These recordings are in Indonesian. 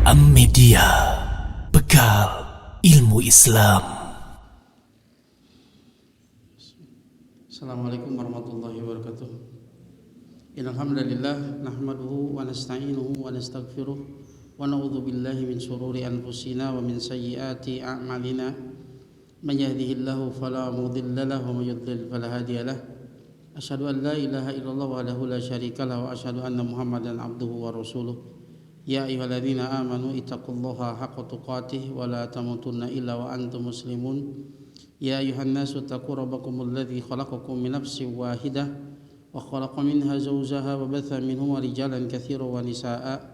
Am-Media, bekal ilmu Islam. Assalamualaikum warahmatullahi wabarakatuh. Innal hamdalillah nahmaduhu wa nasta'inuhu wa nastaghfiruh wa na'udzu billahi min shururi anfusina wa min sayyiati a'malina. Man yahdihillahu fala mudilla lahu wa may yudlil fala hadiya lahu. Asyhadu an la ilaha illallah wahdahu la syarika lahu wa asyhadu anna Muhammadan abduhu wa rasuluh. Ya ayyuhalladzina amanu ittaqullaha haqqa tuqatih wa la tamutunna illa wa antum muslimun. Ya ayyuhan nasu taqu rabbakumul ladzi khalaqakum min nafsin wahidah wa khalaqa minha zawjaha wa batha minhuma rijalan katsiran wa nisaa'a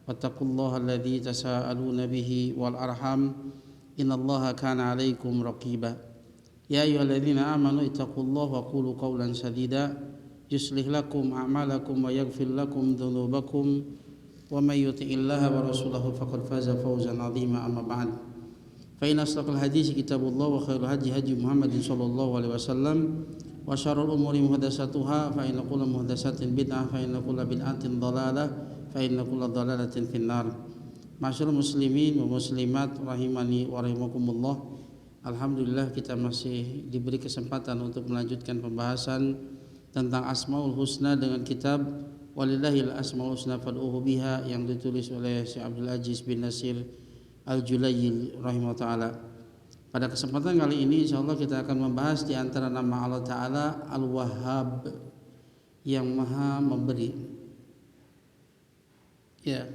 wattaqullaha alladzi tasaaluna bihi wal arham innallaha kana 'alaikum raqiba. Ya ayyuhalladzina amanu ittaqullaha wa qulu qawlan sadida yuslih lakum a'malakum wa yaghfir lakum dhunubakum wa may yuti'illaha wa rasulahu faqad faza fawzan 'azima amma ba'd. Fa inna asdaqal hadits kitabullah wa khairul hadi Muhammadin sallallahu alaihi wasallam wa syarrul umuri muhdatsatuha fa inna kulla muhdatsatin bid'ah fa inna kulla bid'atin dhalalah fa inna kulla dhalalatin finnar. Masyaallah muslimin wa muslimat rahimani wa rahimakumullah. Alhamdulillah kita masih diberi kesempatan untuk melanjutkan pembahasan tentang Asmaul Husna dengan kitab Walillahil Asmaul Husna fad'uhu biha yang ditulis oleh Syekh Abdul Aziz bin Nasir Al-Julayil rahimahullah ta'ala. Pada kesempatan kali ini insyaallah kita akan membahas di antara nama Allah Ta'ala Al-Wahhab, yang maha memberi. Ya.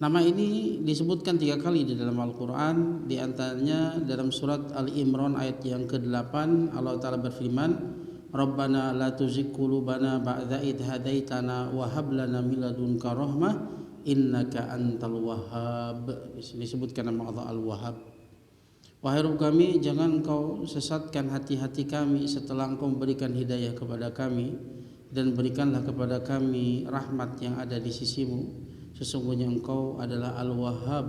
Nama ini disebutkan 3 kali di dalam Al-Quran. Di antaranya dalam surat Al-Imran ayat yang ke-8 Allah Ta'ala berfirman, Rabbana la tuzigh qulubana ba'da idh hadaitana wa hab lana min ladunka rahmah innaka antal wahhab. Disebutkan nama Allah Al-Wahhab. Wahai Rabb kami, jangan engkau sesatkan hati-hati kami setelah engkau memberikan hidayah kepada kami, dan berikanlah kepada kami rahmat yang ada di sisimu. Sesungguhnya engkau adalah Al-Wahhab,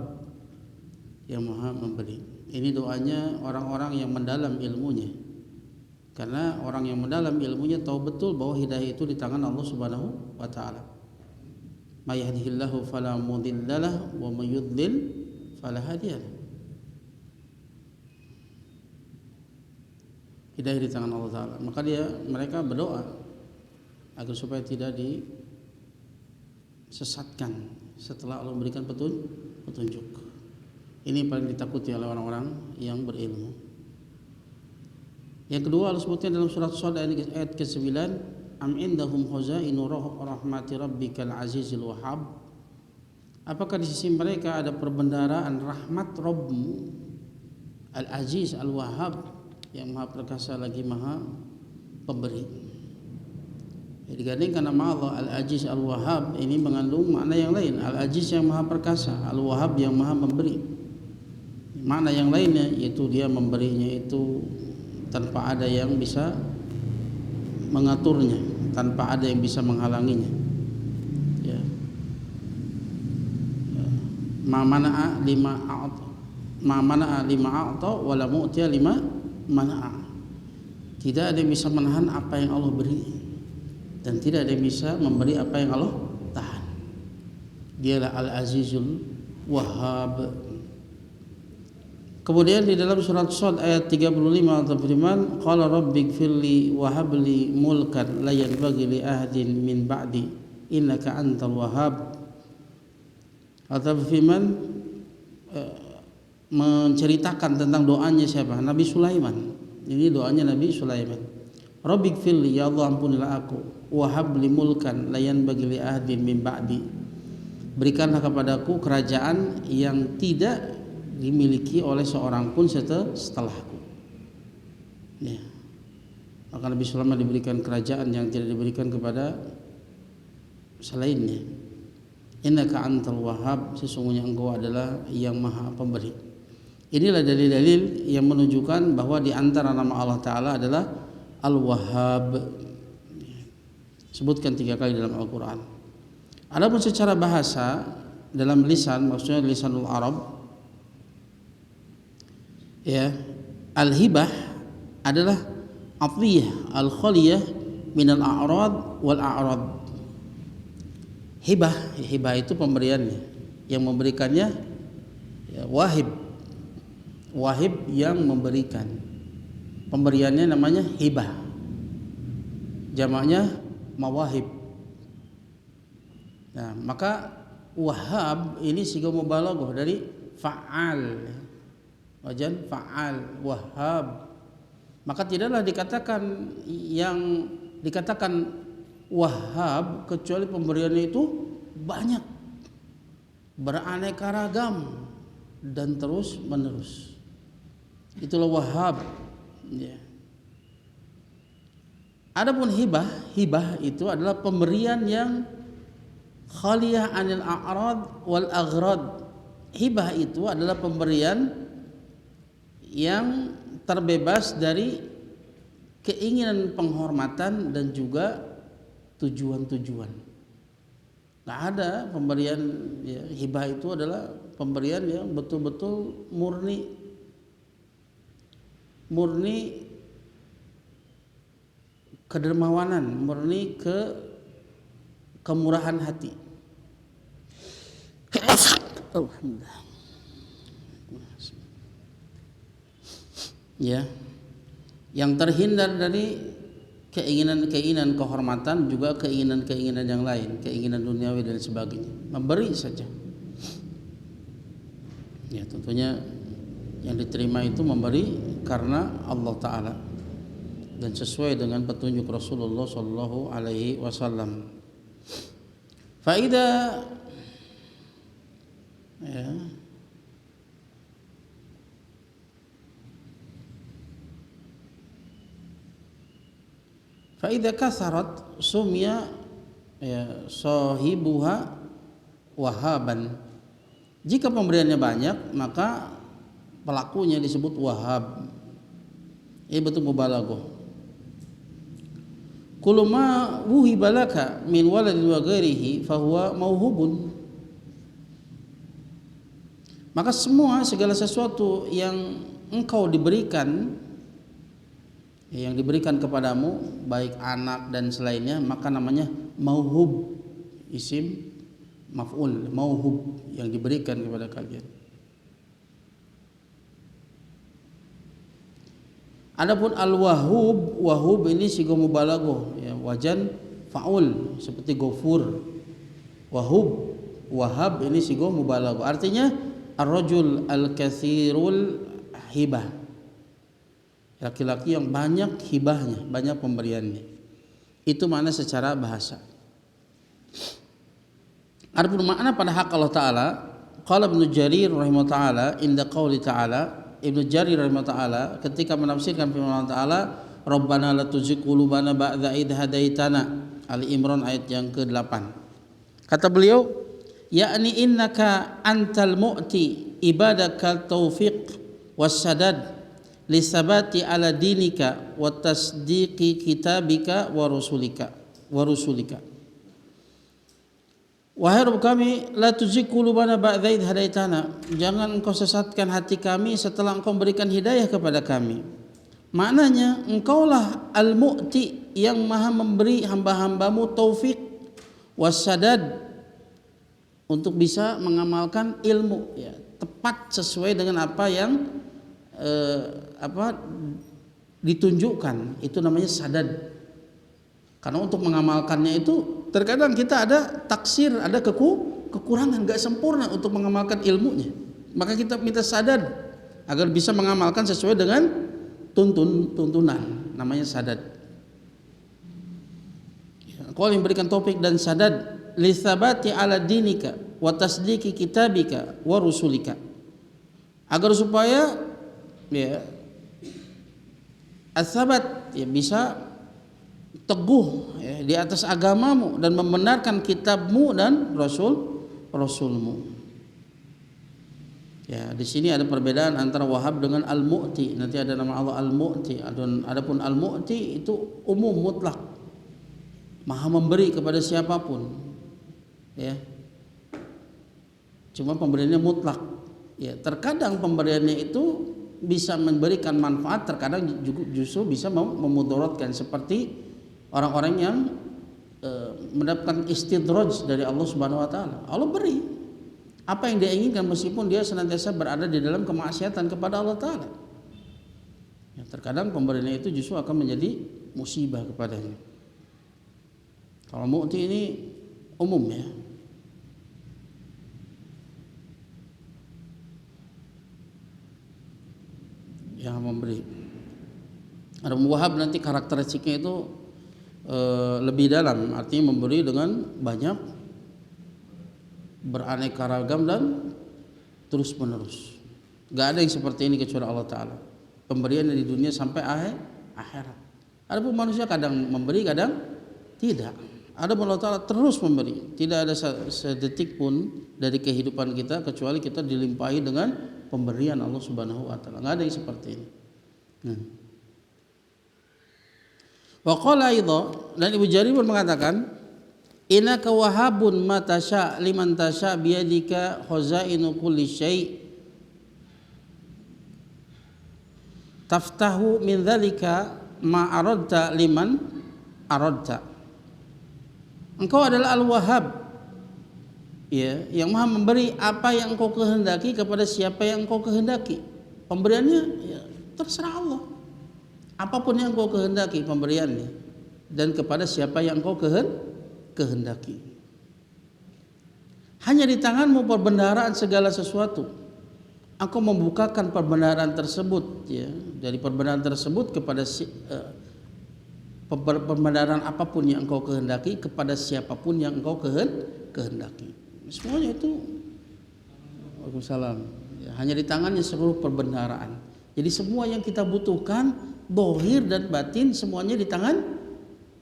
yang maha memberi. Ini doanya orang-orang yang mendalam ilmunya. Karena orang yang mendalam ilmunya tahu betul bahwa hidayah itu di tangan Allah Subhanahu wa taala. May yahdihillahu fala mudhillalah wa may yudlil fala hadiyalah. Hidayah di tangan Allah taala. Maka mereka berdoa agar supaya tidak disesatkan setelah Allah memberikan petunjuk. Ini paling ditakuti oleh orang-orang yang berilmu. Yang kedua Allah sebutkan dalam surat Shad ayat ke-9, am indahum khazainu rahmati rabbikal azizil wahhab. Apakah di sisi mereka ada perbendaharaan rahmat Rabbmu Al-Aziz Al-Wahhab, yang maha perkasa lagi maha pemberi. Digandingkan nama Allah Al-Aziz Al-Wahhab ini mengandung makna yang lain. Al-Aziz yang maha perkasa, Al-Wahhab yang maha memberi. Makna yang lainnya yaitu dia memberinya itu tanpa ada yang bisa mengaturnya, tanpa ada yang bisa menghalanginya. Ya. Ma mana'a lima a'ta wa la mu'tiya lima mana'a. Tidak ada yang bisa menahan apa yang Allah beri, dan tidak ada yang bisa memberi apa yang Allah tahan. Dialah Al-Azizul Wahhab. Kemudian di dalam surat Shad ayat 35 Allah berfirman, qala rabbighfirli wa habli mulkan la yanbaghi li ahadin min ba'di innaka antal wahhab. Allah berfirman menceritakan tentang doanya siapa? Nabi Sulaiman. Ini doanya Nabi Sulaiman. Rabbighfirli, ya Allah ampunilah aku, wa habli mulkan la yanbaghi li ahadin min ba'di. Berikanlah kepadaku kerajaan yang tidak dimiliki oleh seorang pun setelahku. Ya. Maka Nabi Sulaiman diberikan kerajaan yang tidak diberikan kepada selainnya. Innaka antal wahhab, sesungguhnya engkau adalah yang maha pemberi. Inilah dalil-dalil yang menunjukkan bahwa di antara nama Allah Ta'ala adalah Al-Wahhab. Sebutkan 3 kali dalam Al-Quran. Adapun secara bahasa dalam lisan, maksudnya lisanul Arab, ya, al-hibah adalah athiyah al-khaliyah minal a'rad wal a'rad. Hibah itu pemberiannya. Yang memberikannya ya, wahib. Wahib yang memberikan. Pemberiannya namanya hibah. Jamaknya mawahib. Nah, maka wahab ini siga mubalaghah dari fa'al. Wajan fa'al, wahab. Maka tidaklah dikatakan yang dikatakan wahab kecuali pemberiannya itu banyak, beraneka ragam dan terus menerus. Itulah wahab. Ya. Adapun hibah, hibah itu adalah pemberian yang khaliyah anil a'rad wal aghrad. Hibah itu adalah pemberian yang terbebas dari keinginan penghormatan dan juga tujuan-tujuan. Nggak ada pemberian ya, hibah itu adalah pemberian yang betul-betul murni kedermawanan, murni kemurahan hati. Alhamdulillah. Ya, yang terhindar dari keinginan-keinginan kehormatan, juga keinginan-keinginan yang lain, keinginan duniawi dan sebagainya. Memberi saja. Ya, tentunya yang diterima itu memberi karena Allah Ta'ala dan sesuai dengan petunjuk Rasulullah Sallallahu Alaihi Wasallam. Faida ya, faida kasarat sumya ya, sahibuha wahaban. Jika pemberiannya banyak maka pelakunya disebut wahab. Ini betul mubalaghah. Kullu ma wuhiba laka min waladin wa ghairihi fahuwa mauhubun. Maka semua segala sesuatu yang engkau diberikan, yang diberikan kepadamu baik anak dan selainnya, maka namanya mauhub. Isim maf'ul, mauhub, yang diberikan kepada kalian. Adapun al-wahub, wahub ini siga mubalaghah ya, wajan faul seperti ghafur. Wahub, wahab ini siga mubalaghah. Artinya ar-rajul al-katsirul hibah. Laki-laki yang banyak hibahnya, banyak pemberiannya. Itu makna secara bahasa. Adapun makna pada hak Allah Ta'ala, qala Ibnu Jarir rahimahullah ta'ala inda qauli ta'ala, Ibnu Jarir rahimahullah ta'ala ketika menafsirkan firman Allah Ta'ala, Rabbana la tuzigh qulubana ba'da idh hadaitana, Ali Imran ayat yang ke-8. Kata beliau, yakni innaka antal mu'ti ibadaka taufiq wassadad lisabati ala dinika wa tasdiqi kitabika wa rusulika. Wahai Rabb kami, la tuzigh qulubana ba'da idh hadaitana, jangan engkau sesatkan hati kami setelah engkau berikan hidayah kepada kami. Maknanya engkaulah al-mu'ti, yang maha memberi hamba-hambamu taufik wassadad, untuk bisa mengamalkan ilmu ya, tepat sesuai dengan apa yang ditunjukkan. Itu namanya sadad. Karena untuk mengamalkannya itu terkadang kita ada taksir, ada kekurangan, gak sempurna untuk mengamalkan ilmunya. Maka kita minta sadad agar bisa mengamalkan sesuai dengan tuntunan, namanya sadad. Kau yang berikan taufik dan sadad lisabati ala dinika wa tasdiqi kitabika wa rusulika, agar supaya ya as-sabat ya, bisa teguh ya, di atas agamamu dan membenarkan kitabmu dan rasulmu. Ya, di sini ada perbedaan antara wahab dengan al-mu'ti. Nanti ada nama Allah al-mu'ti. Adapun al-mu'ti itu umum mutlak, maha memberi kepada siapapun. Ya, cuma pemberiannya mutlak. Ya, terkadang pemberiannya itu bisa memberikan manfaat, terkadang justru bisa memudaratkan, seperti orang-orang yang mendapatkan istidraj dari Allah Subhanahu wa taala. Allah beri apa yang dia inginkan meskipun dia senantiasa berada di dalam kemaksiatan kepada Allah Ta'ala. Ya, terkadang pemberiannya itu justru akan menjadi musibah kepadanya. Kalau mu'ti ini umum ya. Yang memberi. Ada muwahhab nanti karakteristiknya itu lebih dalam, artinya memberi dengan banyak, beraneka ragam dan terus menerus. Gak ada yang seperti ini kecuali Allah Ta'ala. Pemberian di dunia sampai akhirat. Adapun manusia kadang memberi, kadang tidak. Ada Allah Ta'ala terus memberi. Tidak ada sedetik pun dari kehidupan kita kecuali kita dilimpahi dengan pemberian Allah Subhanahu wa Ta'ala. Gak ada yang seperti ini. Wa qala aidha, dan Ibu Jarir pun mengatakan, innaka wahabun ma tasya liman tasya biyadika khazainu kulli syai' taftahu min dzalika ma aradta liman aradta. Engkau adalah Al-Wahhab, ya, yang Maha memberi apa yang engkau kehendaki kepada siapa yang engkau kehendaki. Pemberiannya ya, terserah Allah. Apapun yang engkau kehendaki pemberiannya, dan kepada siapa yang engkau kehendaki. Hanya di tanganmu perbendaharaan segala sesuatu. Engkau membukakan perbendaharaan tersebut, ya, dari perbendaharaan tersebut kepada perbendaharaan apapun yang engkau kehendaki kepada siapapun yang engkau kehendaki. Semuanya itu Waalaikumsalam. Ya, hanya di tangannya seluruh perbendaharaan. Jadi semua yang kita butuhkan, zahir dan batin, semuanya di tangan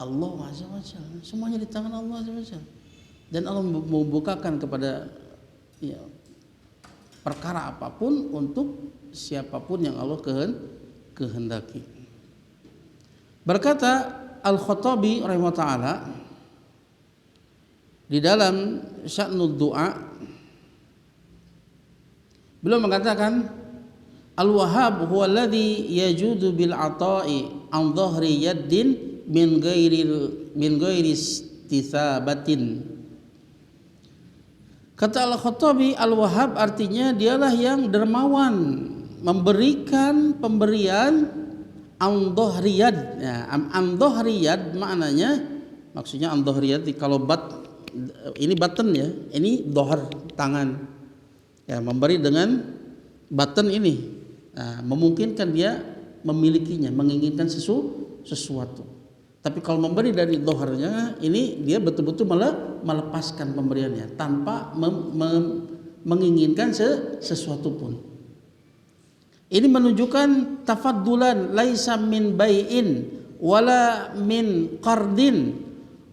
Allah Azza wa Jalla. Semuanya di tangan Allah Azza wa Jalla. Dan Allah membukakan kepada ya, perkara apapun untuk siapapun yang Allah kehendaki. Berkata Al-Khattabi rahimahullah ta'ala di dalam Sya'nud Du'a, beliau mengatakan Al-Wahhab huwa alladhi yajudu bil ata'i an dhahri yaddin min ghairi istithabatin. Kata Al-Khattabi, Al-Wahhab artinya dialah yang dermawan, memberikan pemberian an dhahri yad. Ya, an dhahri yad maknanya, maksudnya an dhahri yad kalau ini button ya, ini dhahar tangan. Ya, memberi dengan button ini. Nah, memungkinkan dia memilikinya, menginginkan sesuatu. Tapi kalau memberi dari dhaharnya, ini dia betul-betul melepaskan pemberiannya tanpa menginginkan sesuatu pun. Ini menunjukkan tafaddulan laisa min bai'in wala min qardin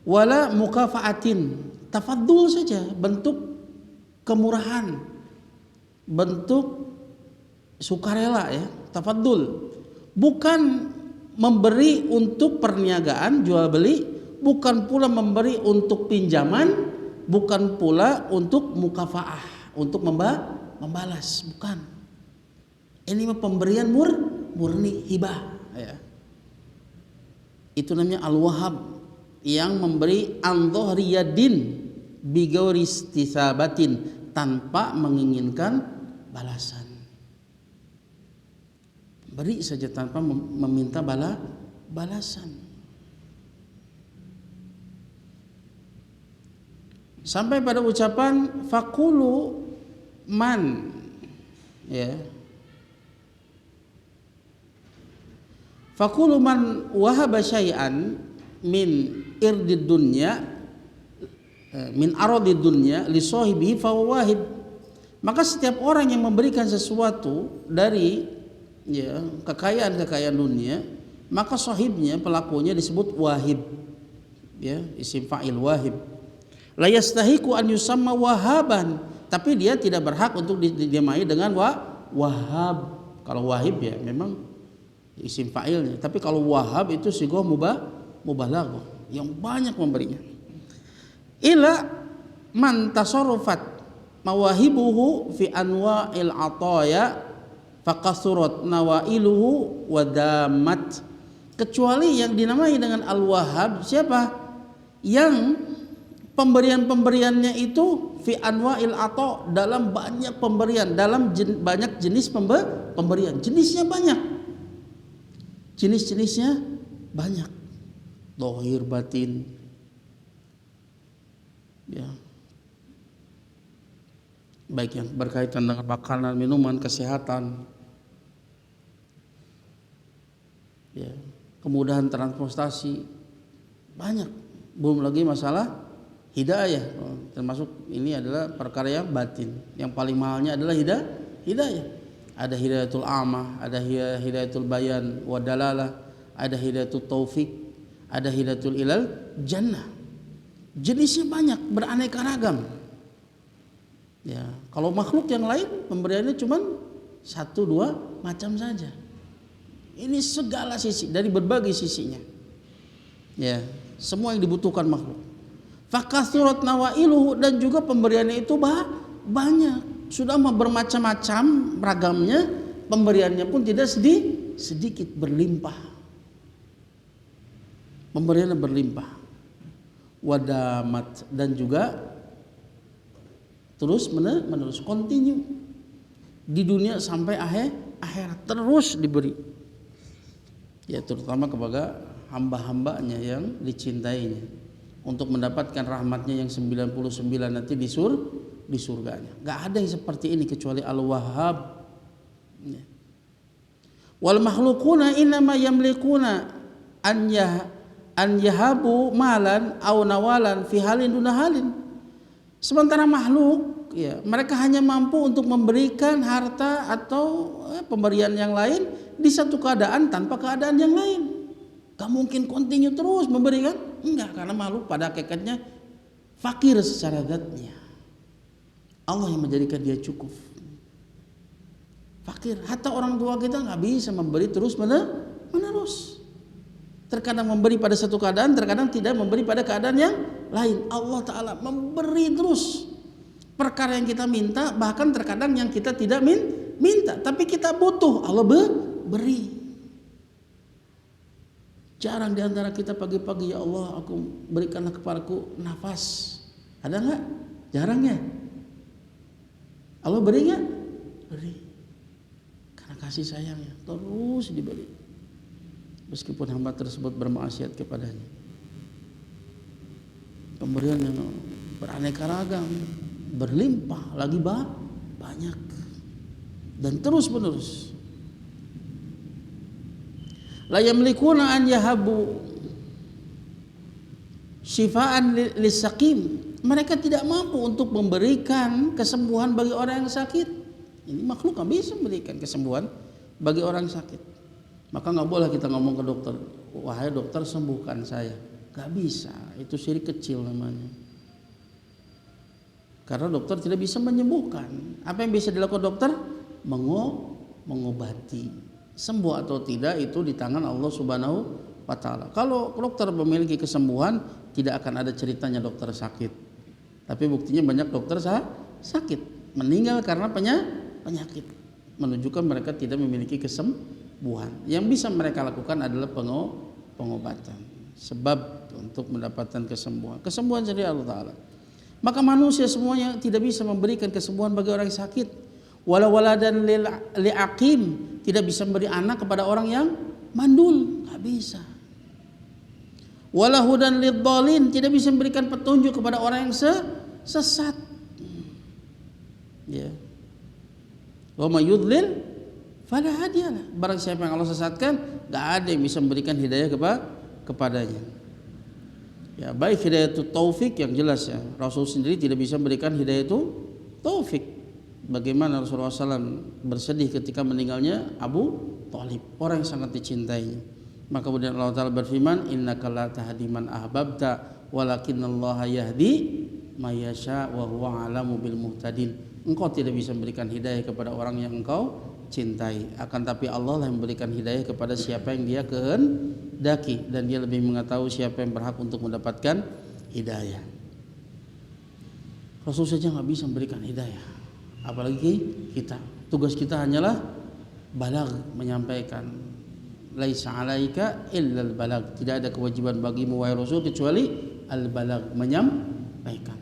wala mukafa'atin. Tafaddul saja, bentuk kemurahan, bentuk sukarela ya, tafaddul. Bukan memberi untuk perniagaan, jual beli, bukan pula memberi untuk pinjaman, bukan pula untuk mukafaah, untuk membalas, bukan. Ini pemberian murni hibah ya. Itu namanya Al-Wahhab, yang memberi an dhahri yadin bi ghairi istithabatin, tanpa menginginkan balasan. Beri saja tanpa meminta balasan. Sampai pada ucapan faqulu man, ya, faqulu man wahaba syai'an min irdid dunya min aradid dunya li sahibihi fa wahib. Maka setiap orang yang memberikan sesuatu dari ya kekayaan dunia, maka sahibnya, pelakunya disebut wahib, ya, isim fa'il wahib. La yastahiqu an yusamma wahaban, tapi dia tidak berhak untuk dinamai dengan wahab. Kalau wahib ya memang isim fa'ilnya, tapi kalau wahab itu sighah mubalaghah, yang banyak memberinya. Ila man tasarrufat mawahibuhu fi anwa'il ataya faqasurat nawailuhu wadamat. Kecuali yang dinamai dengan Al-Wahhab siapa? Yang Pemberian-pemberiannya itu fi anwa'il ata, dalam banyak pemberian, dalam banyak jenis pemberian. Jenisnya banyak. Jenis-jenisnya banyak. Zahir batin. Ya. Baik yang berkaitan dengan makanan, minuman, kesehatan. Ya, kemudahan transportasi banyak. Belum lagi masalah hidayah, termasuk ini adalah perkara yang batin. Yang paling mahalnya adalah hidayah. Ada hidayatul amah, ada hidayatul bayan wa dalalah, ada hidayatul taufik, ada hidayatul ilal jannah. Jenisnya banyak, beraneka ragam. Ya, kalau makhluk yang lain pemberiannya cuma 1-2 macam saja. Ini segala sisi, dari berbagai sisinya. Ya, semua yang dibutuhkan makhluk. Fakathurat nawailuhu, dan juga pemberiannya itu banyak. Sudah bermacam-macam ragamnya, pemberiannya pun tidak sedikit, berlimpah. Pemberiannya berlimpah. Wadamat, dan juga terus menerus, continue di dunia sampai akhirat terus diberi. Ya, terutama kepada hamba-hambanya yang dicintainya, untuk mendapatkan rahmatnya yang 99 nanti di surganya. Gak ada yang seperti ini kecuali Al-Wahhab. Ya. Wal makhluquna innama yamlikuna an yahabu malan aw nawalan fi halin duna halin. Sementara makhluk, ya, mereka hanya mampu untuk memberikan harta atau pemberian yang lain di satu keadaan tanpa keadaan yang lain. Gak mungkin continue terus memberikan, enggak, karena makhluk pada hakikatnya fakir secara zatnya. Allah yang menjadikan dia cukup. Fakir, hatta orang tua kita nggak bisa memberi terus menerus. Terkadang memberi pada satu keadaan, terkadang tidak memberi pada keadaan yang lain. Allah Ta'ala memberi terus. Perkara yang kita minta, bahkan terkadang yang kita tidak minta, tapi kita butuh, Allah beri. Jarang diantara kita pagi-pagi, ya Allah, aku berikanlah kepadaku nafas. Ada nggak? Jarang ya. Allah beri nggak? Beri. Karena kasih sayangnya terus diberi. Meskipun hamba tersebut bermaksiat kepadanya. Pemberian yang beraneka ragam, berlimpah, lagi banyak, dan terus menerus. La yamlikuna an yahabu syifaan lisaqim. Mereka tidak mampu untuk memberikan kesembuhan bagi orang yang sakit. Ini makhluk nggak bisa memberikan kesembuhan bagi orang sakit. Maka nggak boleh kita ngomong ke dokter, wahai dokter sembuhkan saya. Gak bisa, itu syirik kecil namanya. Karena dokter tidak bisa menyembuhkan. Apa yang bisa dilakukan dokter? Mengobati. Sembuh atau tidak itu di tangan Allah Subhanahu wa Ta'ala. Kalau dokter memiliki kesembuhan, tidak akan ada ceritanya dokter sakit. Tapi buktinya banyak dokter sakit, meninggal karena penyakit. Menunjukkan mereka tidak memiliki kesembuhan. Yang bisa mereka lakukan adalah pengobatan, sebab untuk mendapatkan kesembuhan dari Allah Ta'ala. Maka manusia semuanya tidak bisa memberikan kesembuhan bagi orang yang sakit. Waladan li'aqim, tidak bisa memberi anak kepada orang yang mandul, gak bisa. Walahudan lidhalin, tidak bisa memberikan petunjuk kepada orang yang sesat. Ya. Wa may yudlil fala hadiyalah. Barang siapa yang Allah sesatkan, gak ada yang bisa memberikan hidayah kepadanya. Ya, baik hidayah itu taufik yang jelas ya. Rasul sendiri tidak bisa memberikan hidayah itu taufik. Bagaimana Rasulullah SAW bersedih ketika meninggalnya Abu Thalib, orang yang sangat dicintainya. Maka kemudian Allah Ta'ala berfirman, innaka la tahdi man ahbabta walakinallaha yahdi may yasha wa huwa alamu bil muhtadin. Engkau tidak bisa memberikan hidayah kepada orang yang engkau cintai, akan tapi Allah lah yang memberikan hidayah kepada siapa yang dia kehendaki, dan dia lebih mengetahui siapa yang berhak untuk mendapatkan hidayah. Rasul saja nggak bisa memberikan hidayah, apalagi kita. Tugas kita hanyalah balag, menyampaikan. Laisa alaika illal balag, tidak ada kewajiban bagimu wahai Rasul kecuali al balag, kebaikan.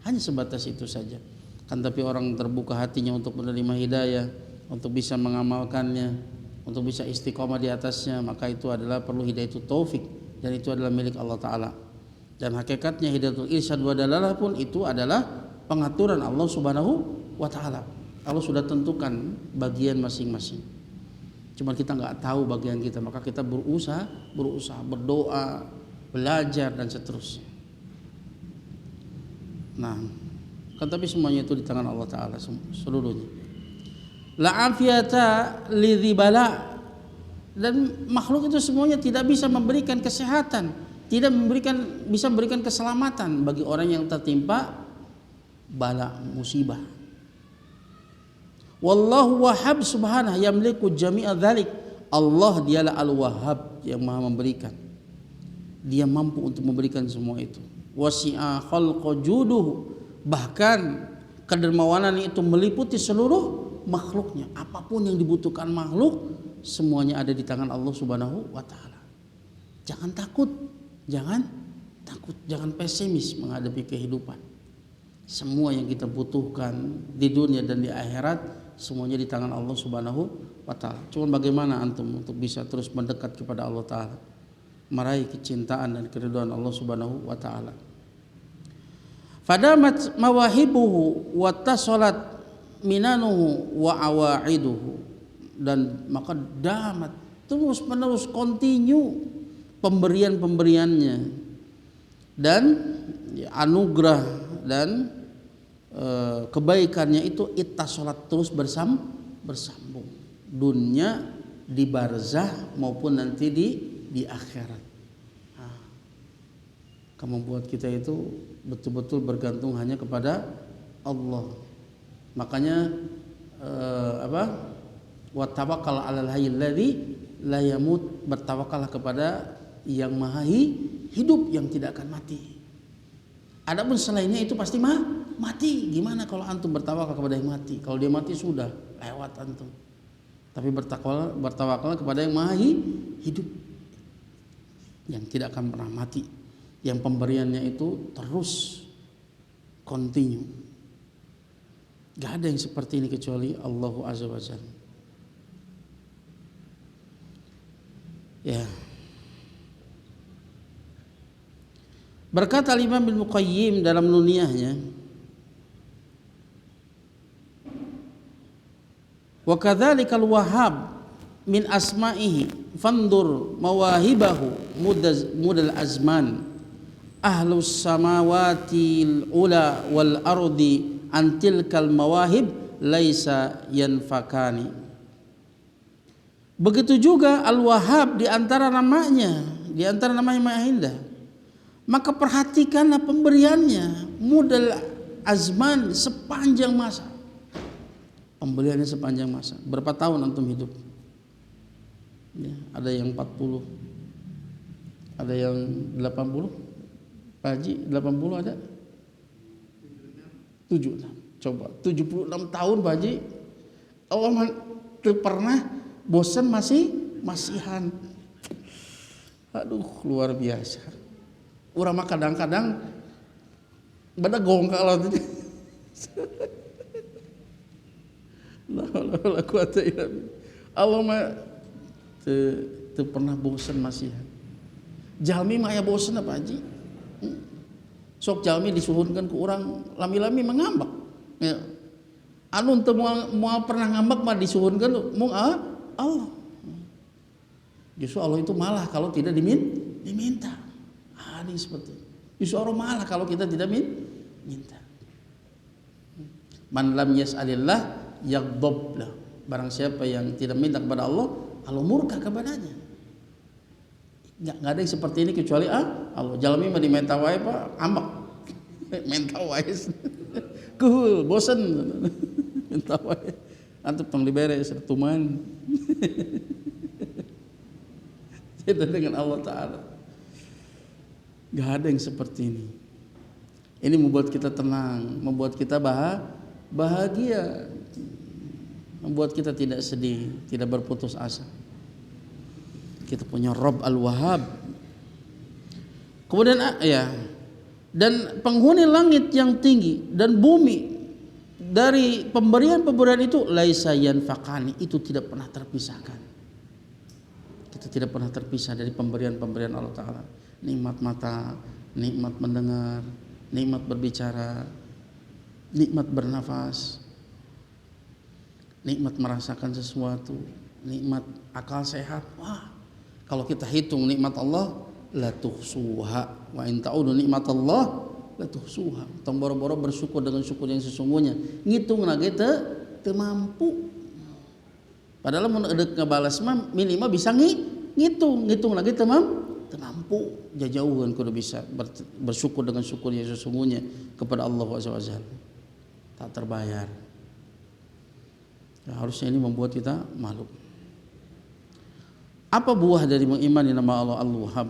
Hanya sebatas itu saja. Kan tapi orang terbuka hatinya untuk menerima hidayah, untuk bisa mengamalkannya, untuk bisa istiqomah di atasnya, maka itu adalah perlu hidayah itu taufik, dan itu adalah milik Allah Ta'ala. Dan hakikatnya hidayatul irsyad wa dalalah pun itu adalah pengaturan Allah Subhanahu wa Ta'ala. Allah sudah tentukan bagian masing-masing. Cuma kita nggak tahu bagian kita, maka kita berusaha, berdoa, belajar dan seterusnya. Nah, kan tapi semuanya itu di tangan Allah Ta'ala seluruhnya. La afiyata lidzi bala, dan makhluk itu semuanya tidak bisa memberikan kesehatan, tidak bisa memberikan keselamatan bagi orang yang tertimpa bala musibah. Wallahu wahhab subhanahu yamliku jami'a dzalik. Allah dialah al-wahhab yang maha memberikan. Dia mampu untuk memberikan semua itu. Wasi'a khalqa juduhu, bahkan kedermawanan itu meliputi seluruh makhluknya. Apapun yang dibutuhkan makhluk, semuanya ada di tangan Allah Subhanahu wa Ta'ala. Jangan takut, jangan pesimis menghadapi kehidupan. Semua yang kita butuhkan di dunia dan di akhirat semuanya di tangan Allah Subhanahu wa Ta'ala. Cuma bagaimana antum untuk bisa terus mendekat kepada Allah Ta'ala, meraih kecintaan dan keridhaan Allah Subhanahu wa Ta'ala. Fadamat mawahibuhu wa tasalat minanuhu wa awaiduhu, dan maka damat terus menerus continue pemberiannya dan anugerah dan kebaikannya itu ittasalat terus bersambung dunia di barzah maupun nanti di akhirat. Membuat kita itu betul-betul bergantung hanya kepada Allah. Makanya wa tawakkal 'alal hayyil ladzi la yamut, bertawakallah kepada yang maha hidup yang tidak akan mati. Adapun selainnya itu pasti mati. Gimana kalau antum bertawakal kepada yang mati? Kalau dia mati sudah lewat antum. Tapi bertawakal kepada yang maha hidup, yang tidak akan pernah mati, yang pemberiannya itu terus continue. Gak ada yang seperti ini kecuali Allah Azza wa Jalla. Ya. Berkata Imam Ibnu Qayyim dalam Nuniyahnya, wa kadzalikal wahhab min asma'ihi fandur mawahibahu mudal azman ahlus samawati ula wal ardi antilkal mawahib laisa yanfakani. Begitu juga Al-Wahhab di antara namanya Maha Indah. Maka perhatikanlah pemberiannya mudal azman, sepanjang masa. Pemberiannya sepanjang masa. Berapa tahun antum hidup? Ya, ada yang 40, ada yang 80. Pak Haji 80 ada? 76. Coba 76 tahun Pak Haji. Allah pernah bosan masihan. Aduh, luar biasa. Urang mah kadang-kadang bada gongkal teh. La quwata illa billah. Allah mah teu pernah bosan masihan. Jalmi mah aya bosan apa Haji? Sok jalmi disuhunkeun ku urang lami-lami mengambek. Ya. Anu teu moal pernah ngambek mah disuhunkeun mung Allah. Justru Allah itu malah kalau tidak diminta. Ini seperti itu. Justru Allah malah kalau kita tidak minta. Man lam yas'alillah yaghdab lah. Barang siapa yang tidak minta kepada Allah, Allah murka kepadanya. Enggak ada yang seperti ini kecuali Allah. Jalmi mah dimenta wae Pak, ambek. Menta wae. Kuhul, bosen. Menta wae. Antum tong dibere sertuman. Itu dengan Allah Ta'ala. Gak ada yang seperti ini. Ini membuat kita tenang, membuat kita bahagia, membuat kita tidak sedih, tidak berputus asa. Kita punya Rabb Al-Wahhab. Kemudian ya, dan penghuni langit yang tinggi dan bumi dari pemberian-pemberian itu laisa yanfaqani, itu tidak pernah terpisahkan. Kita tidak pernah terpisah dari pemberian-pemberian Allah Ta'ala. Nikmat mata, nikmat mendengar, nikmat berbicara, nikmat bernafas, nikmat merasakan sesuatu, nikmat akal sehat. Wah, kalau kita hitung nikmat Allah, la tuhsuha wa in ta'udu nikmat Allah la tuhsuha. Tong boro-boro bersyukur dengan syukur yang sesungguhnya. Ngitung lagi teu mampu. Padahal mun edeuk ngabalas mah minimal bisa ngitung lagi teu mampu. Jauhan kudu bisa bersyukur dengan syukur yang sesungguhnya kepada Allah Azza wa Jalla. Tak terbayar. Ya, harusnya ini membuat kita malu. Apa buah dari mengimani nama Allah Al-Wahhab?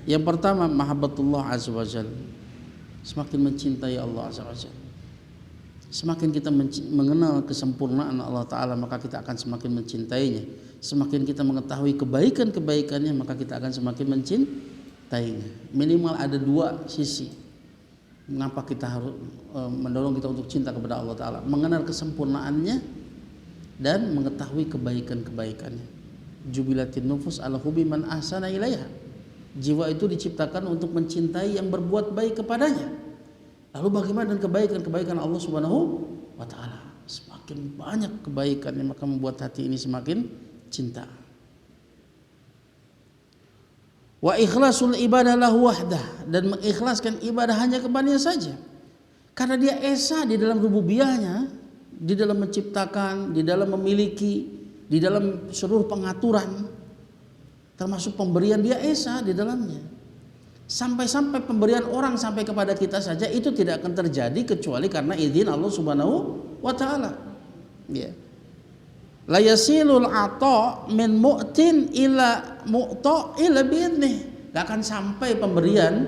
Yang pertama, mahabbatullah azza wajalla. Semakin mencintai Allah azza wajalla, semakin kita mengenal kesempurnaan Allah Ta'ala, maka kita akan semakin mencintainya. Semakin kita mengetahui kebaikan-kebaikannya, maka kita akan semakin mencintainya. Minimal ada dua sisi mengapa kita harus mendorong kita untuk cinta kepada Allah Ta'ala: mengenal kesempurnaannya dan mengetahui kebaikan-kebaikannya. Jubilatin nufus ala hubbi man ahsana ilaiha. Jiwa itu diciptakan untuk mencintai yang berbuat baik kepadanya. Lalu bagaimana dengan kebaikan-kebaikan Allah Subhanahu wa Ta'ala? Semakin banyak kebaikannya, maka membuat hati ini semakin cinta. Wa ikhlasul ibadah lahu wahdah, dan mengikhlaskan ibadah hanya kepadanya saja. Karena dia esa di dalam rububiyahnya, di dalam menciptakan, di dalam memiliki, di dalam seluruh pengaturan, termasuk pemberian, dia esa di dalamnya. Sampai-sampai pemberian orang sampai kepada kita saja itu tidak akan terjadi kecuali karena izin Allah Subhanahu wa Ta'ala. Ya. La yasilul ata min mu'tin ila mu'ta ila bi'idnih. Gak akan sampai pemberian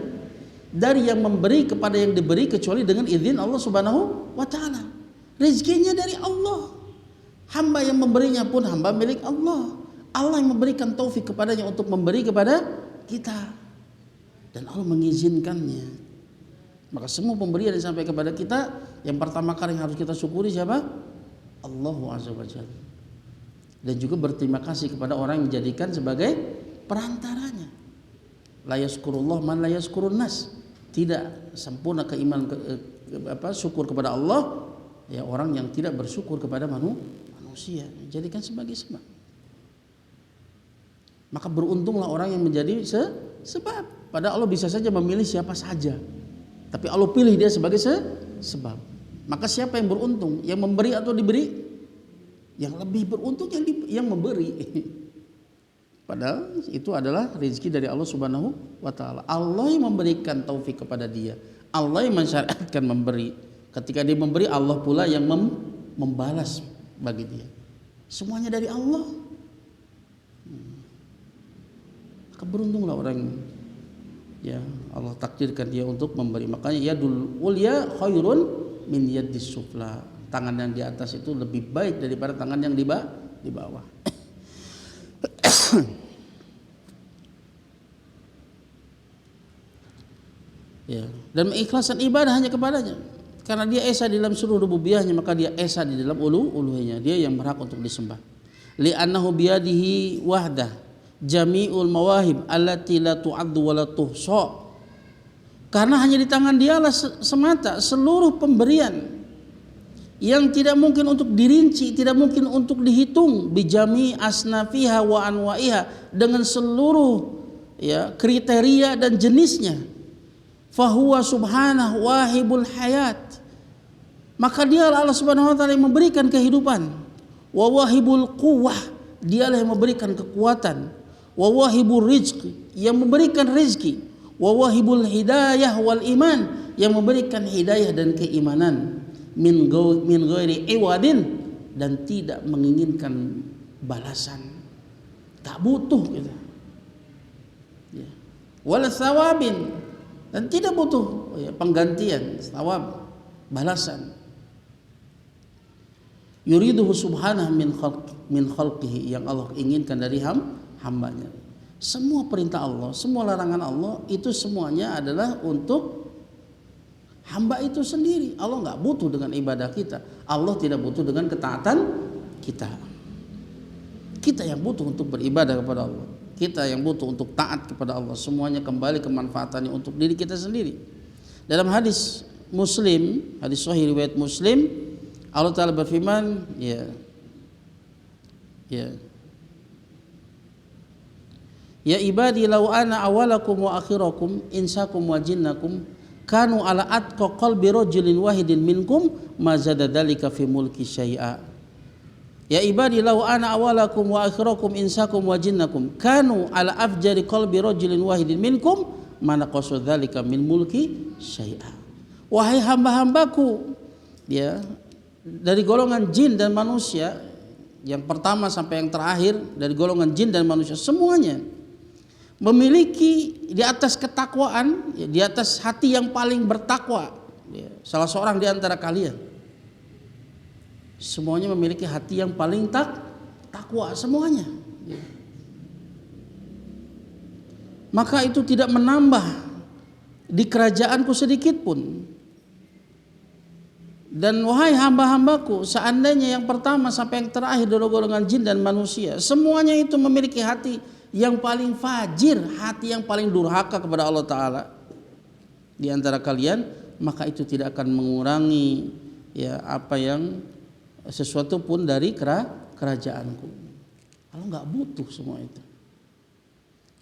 dari yang memberi kepada yang diberi kecuali dengan izin Allah Subhanahu wa Ta'ala. Rezekinya dari Allah. Hamba yang memberinya pun hamba milik Allah. Allah yang memberikan taufik kepadanya untuk memberi kepada kita, dan Allah mengizinkannya. Maka semua pemberian yang sampai kepada kita, yang pertama kali yang harus kita syukuri siapa? Allah Azza wa Jalla. Dan juga berterima kasih kepada orang yang menjadikan sebagai perantaranya. La yaskurullah man la yaskurun nas. Tidak sempurna keimanan syukur kepada Allah ya orang yang tidak bersyukur kepada manusia, jadikan sebagai sebab. Maka beruntunglah orang yang menjadi sebab. Padahal Allah bisa saja memilih siapa saja, tapi Allah pilih dia sebagai sebab. Maka siapa yang beruntung? Yang memberi atau diberi? Yang lebih beruntung yang memberi. Padahal itu adalah rezeki dari Allah Subhanahu wa Ta'ala. Allah yang memberikan taufik kepada dia, Allah yang mensyariatkan memberi. Ketika dia memberi, Allah pula yang membalas bagi dia. Semuanya dari Allah. Keberuntunglah orang ya Allah takdirkan dia untuk memberi. Makanya yadul ulya khairun min yadis sufla. Tangan yang di atas itu lebih baik daripada tangan yang di bawah. Ya, dan mengikhlaskan ibadah hanya kepadanya. Karena dia esa di dalam seluruh rububiyahnya, maka dia esa di dalam uluhiyahnya. Dia yang berhak untuk disembah. Li'annahu biyadihi wahdah jami'ul mawahib allati la tu'addu wa la tuhsa. Karena hanya di tangan dialah semata seluruh pemberian yang tidak mungkin untuk dirinci, tidak mungkin untuk dihitung, bijami asnafiha wa anwa'iha, dengan seluruh ya kriteria dan jenisnya. Fahuwa subhanahu wahibul hayat. Maka dialah Allah Subhanahu wa Ta'ala yang memberikan kehidupan. Wa wahibul quwwah, dialah yang memberikan kekuatan. Wa wahibur rizqi, yang memberikan rezeki. Wa wahibul hidayah wal iman, yang memberikan hidayah dan keimanan. Min ghairi iwadin, dan tidak menginginkan balasan. Tak butuh kita. Ya. Wal thawabin, dan tidak butuh penggantian, thawab, balasan. Yuriduhu subhanahu min khalqihi, yang Allah inginkan dari hambanya. Semua perintah Allah, semua larangan Allah itu semuanya adalah untuk hamba itu sendiri. Allah nggak butuh dengan ibadah kita. Allah tidak butuh dengan ketaatan kita. Kita yang butuh untuk beribadah kepada Allah. Kita yang butuh untuk taat kepada Allah. Semuanya kembali kemanfaatannya untuk diri kita sendiri. Dalam hadis Muslim, hadis sahih riwayat Muslim, Allah Ta'ala berfirman, Ya ibadi law ana awalakum wa akhirakum insakum wa jinnakum kanu ala atqa qalbi rajulin wahidin minkum ma zada dzalika fi mulki syai'a. Ya ibadi law ana awalakum wa akhirakum insakum wa jinnakum kanu ala afjari qalbi rajulin wahidin minkum ma naqasa dzalika min mulki syai'a. Wahai hamba-hambaku, ya, dari golongan jin dan manusia, yang pertama sampai yang terakhir, dari golongan jin dan manusia semuanya memiliki di atas ketakwaan, ya, di atas hati yang paling bertakwa, ya, salah seorang di antara kalian semuanya memiliki hati yang paling takwa semuanya, ya. Maka itu tidak menambah di kerajaanku sedikit pun. Dan wahai hamba-hambaku, seandainya yang pertama sampai yang terakhir dari golongan jin dan manusia semuanya itu memiliki hati yang paling fajir, hati yang paling durhaka kepada Allah Ta'ala di antara kalian, maka itu tidak akan mengurangi, ya, apa yang sesuatu pun dari kerajaanku. Allah nggak butuh semua itu.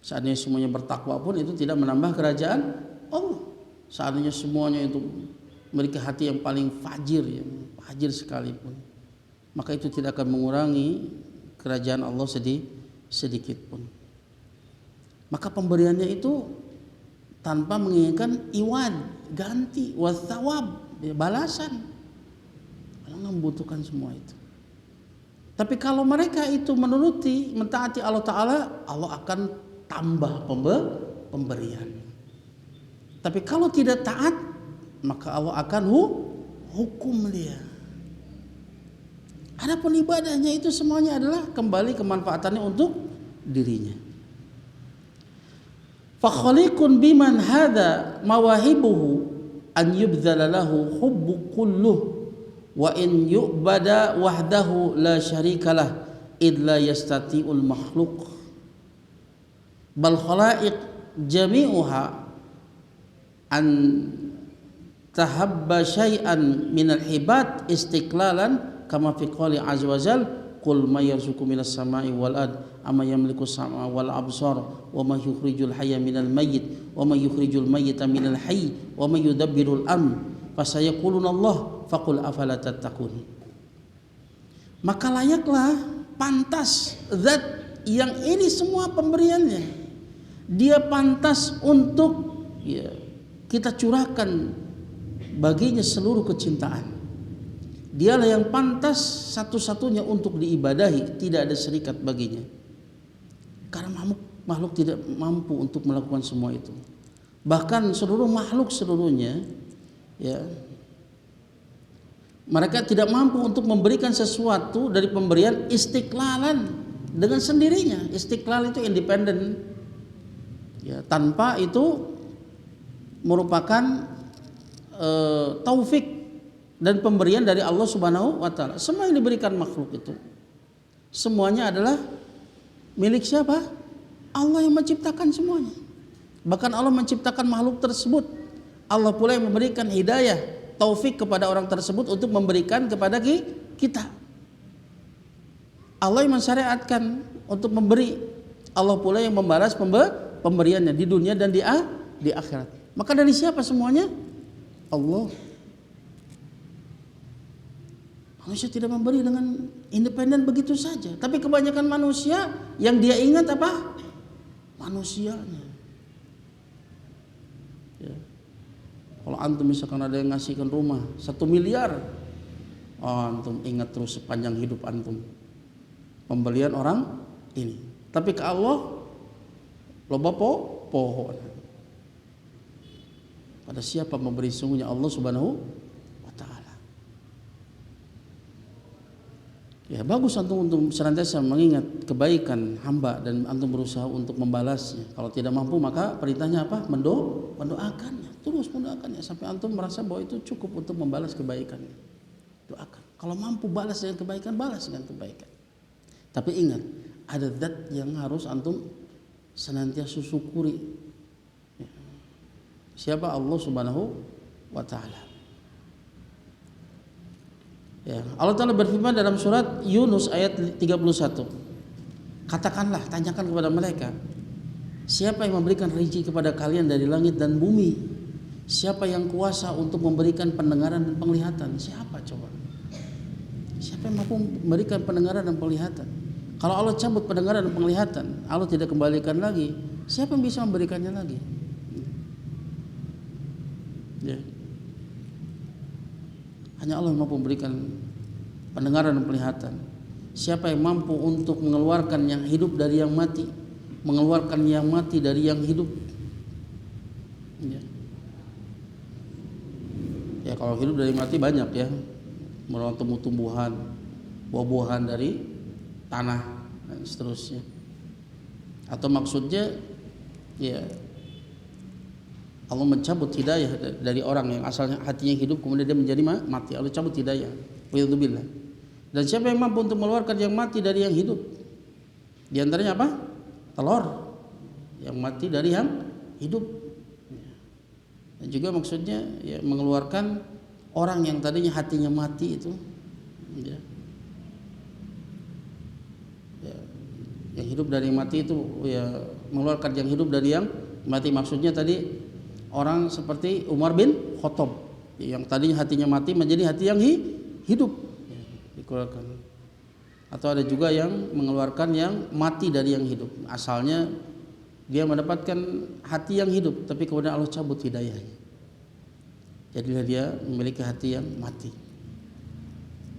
Seandainya semuanya bertakwa pun itu tidak menambah kerajaan Allah. Seandainya semuanya itu memiliki hati yang paling fajir, yang fajir sekalipun, maka itu tidak akan mengurangi kerajaan Allah sedikit pun. Maka pemberiannya itu tanpa menginginkan iwad, ganti, wathawab, balasan. Allah membutuhkan semua itu. Tapi kalau mereka itu menuruti, mentaati Allah Ta'ala, Allah akan tambah pemberian. Tapi kalau tidak taat, maka Allah akan hukum dia. Adapun ibadahnya itu semuanya adalah kembali kemanfaatannya untuk dirinya. Fakhaliqun biman hadha mawahibuhu an yubdhala lahu hubbu kulluh wa in yu'bada wahdahu la syarikalah id la yastati'ul makhluq bal khalaiq jami'uha an tahabba syai'an minal hibad istiqlalan kama fi qouli azza wa jal qul may yarzuqu minas sama'i wal ard amma yamliku sam'a wal absar wa may yukhrijul hayya minal mayyit wa may yukhrijul mayyita minal hayy wa may yudabbirul amr fasayaquluna Allah faqul afala tattaqun. Maka layaklah, pantas zat yang ini semua pemberiannya, dia pantas untuk, ya, kita curahkan baginya seluruh kecintaan. Dialah yang pantas satu-satunya untuk diibadahi, tidak ada serikat baginya. Karena makhluk tidak mampu untuk melakukan semua itu. Bahkan seluruh makhluk seluruhnya, ya, mereka tidak mampu untuk memberikan sesuatu dari pemberian istiqlalan dengan sendirinya. Istiqlal itu independen, ya, tanpa itu merupakan taufik dan pemberian dari Allah Subhanahu wa Ta'ala. Semua yang diberikan makhluk itu semuanya adalah milik siapa? Allah yang menciptakan semuanya. Bahkan Allah menciptakan makhluk tersebut. Allah pula yang memberikan hidayah, taufik kepada orang tersebut untuk memberikan kepada kita. Allah yang mensyariatkan untuk memberi. Allah pula yang membalas pemberiannya di dunia dan di akhirat. Maka dari siapa semuanya? Allah. Manusia tidak memberi dengan independen begitu saja. Tapi kebanyakan manusia yang dia ingat apa? Manusianya. Ya. Kalau antum misalkan ada yang ngasihkan rumah 1 miliar, oh, antum ingat terus sepanjang hidup antum pembelian orang ini. Tapi ke Allah loba pohon. Pada siapa memberi sungguhnya Allah Subhanahu wa Ta'ala. Ya, bagus antum untuk senantiasa mengingat kebaikan hamba dan antum berusaha untuk membalasnya. Kalau tidak mampu maka perintahnya apa? Mendoakannya, terus mendoakannya sampai antum merasa bahwa itu cukup untuk membalas kebaikannya. Doakan. Kalau mampu balas dengan kebaikan, balas dengan kebaikan. Tapi ingat, ada zat yang harus antum senantiasa syukuri. Ya. Siapa? Allah Subhanahu wa taala. Ya, Allah Ta'ala berfirman dalam surat Yunus ayat 31. Katakanlah, tanyakan kepada mereka, siapa yang memberikan rezeki kepada kalian dari langit dan bumi? Siapa yang kuasa untuk memberikan pendengaran dan penglihatan? Siapa coba? Siapa yang mampu memberikan pendengaran dan penglihatan? Kalau Allah cabut pendengaran dan penglihatan, Allah tidak kembalikan lagi, siapa yang bisa memberikannya lagi? Ya. Hanya Allah yang mampu memberikan pendengaran dan penglihatan. Siapa yang mampu untuk mengeluarkan yang hidup dari yang mati, mengeluarkan yang mati dari yang hidup? Ya, ya kalau hidup dari mati banyak ya, merawat tumbuh-tumbuhan, buah-buahan dari tanah dan seterusnya. Atau maksudnya ya Allah mencabut hidayah dari orang yang asalnya hatinya hidup kemudian dia menjadi mati. Allah cabut hidayah. Walhamdulillah. Dan siapa yang mampu untuk mengeluarkan yang mati dari yang hidup? Di antaranya apa? Telur. Yang mati dari yang hidup. Dan juga maksudnya ya, mengeluarkan orang yang tadinya hatinya mati itu. Ya. Ya. Yang hidup dari yang mati itu ya mengeluarkan yang hidup dari yang mati. Maksudnya tadi orang seperti Umar bin Khattab yang tadinya hatinya mati menjadi hati yang hidup, ya, dikeluarkan. Atau ada juga yang mengeluarkan yang mati dari yang hidup. Asalnya dia mendapatkan hati yang hidup, tapi kemudian Allah cabut hidayahnya. Jadilah dia memiliki hati yang mati.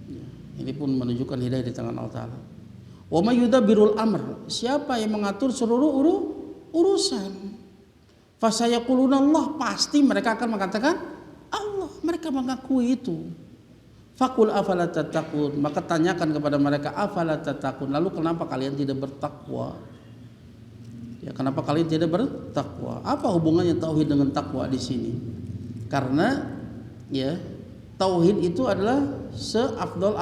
Ya, ini pun menunjukkan hidayah di tangan Allah Ta'ala. Wa may yudabbirul amr, siapa yang mengatur seluruh urusan? Fasayaquluna Allah, pasti mereka akan mengatakan Allah, mereka mengakui itu. Faqul afala tattaqun, maka tanyakan kepada mereka afala tattaqun, lalu kenapa kalian tidak bertakwa? Ya, kenapa kalian tidak bertakwa? Apa hubungannya tauhid dengan takwa di sini? Karena ya tauhid itu adalah seafdal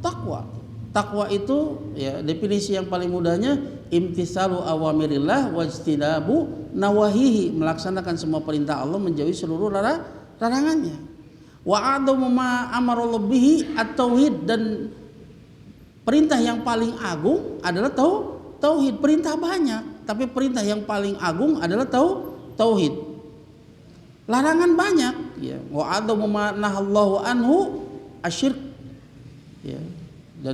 takwa. Takwa itu ya definisi yang paling mudahnya imtitsalu awamirillah wajtinabu nawahihi, melaksanakan semua perintah Allah, menjauhi seluruh larangannya. Wa a'dhamu ma amarallahu bihi at-tauhid, dan perintah yang paling agung adalah tauhid. Perintah banyak, tapi perintah yang paling agung adalah tauhid. Larangan banyak, ya. Wa a'dhamu ma nahallahu anhu asyirk. Ya. Dan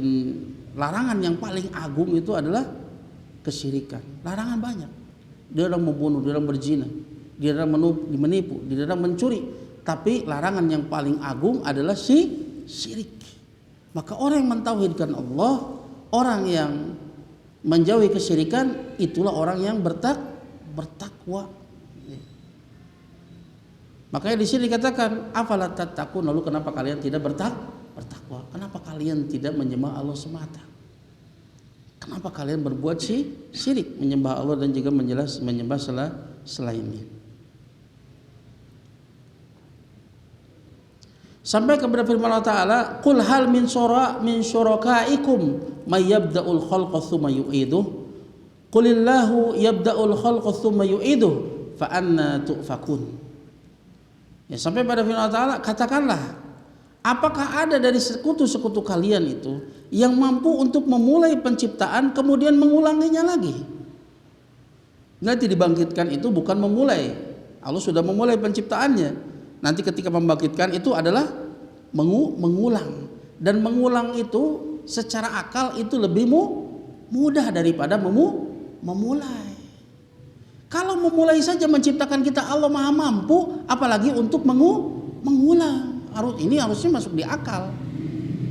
larangan yang paling agung itu adalah kesyirikan. Larangan banyak. Dilarang membunuh, dilarang berzina, dilarang menipu, dilarang mencuri. Tapi larangan yang paling agung adalah syirik. Maka orang yang mentauhidkan Allah, orang yang menjauhi kesyirikan, itulah orang yang bertakwa. Makanya di sini dikatakan afala tattaqun, lalu kenapa kalian tidak bertakwa? Kenapa kalian tidak menyembah Allah semata? Kenapa kalian berbuat syirik, menyembah Allah dan juga menyembah selainnya? Sampai kepada firman Allah Ta'ala, qul hal min syurakaikum may yabda'ul khalqa tsumma yu'iduh qulillahu yabda'ul khalqa tsumma yu'iduh fa anna tu'fakun. Ya, sampai pada firman Allah Ta'ala, katakanlah, apakah ada dari sekutu-sekutu kalian itu yang mampu untuk memulai penciptaan kemudian mengulanginya lagi? Nanti dibangkitkan itu bukan memulai, Allah sudah memulai penciptaannya. Nanti ketika membangkitkan itu adalah mengulang, dan mengulang itu secara akal itu lebih mudah daripada memulai. Kalau memulai saja menciptakan kita Allah Maha mampu, apalagi untuk mengulang. Ini harusnya masuk di akal.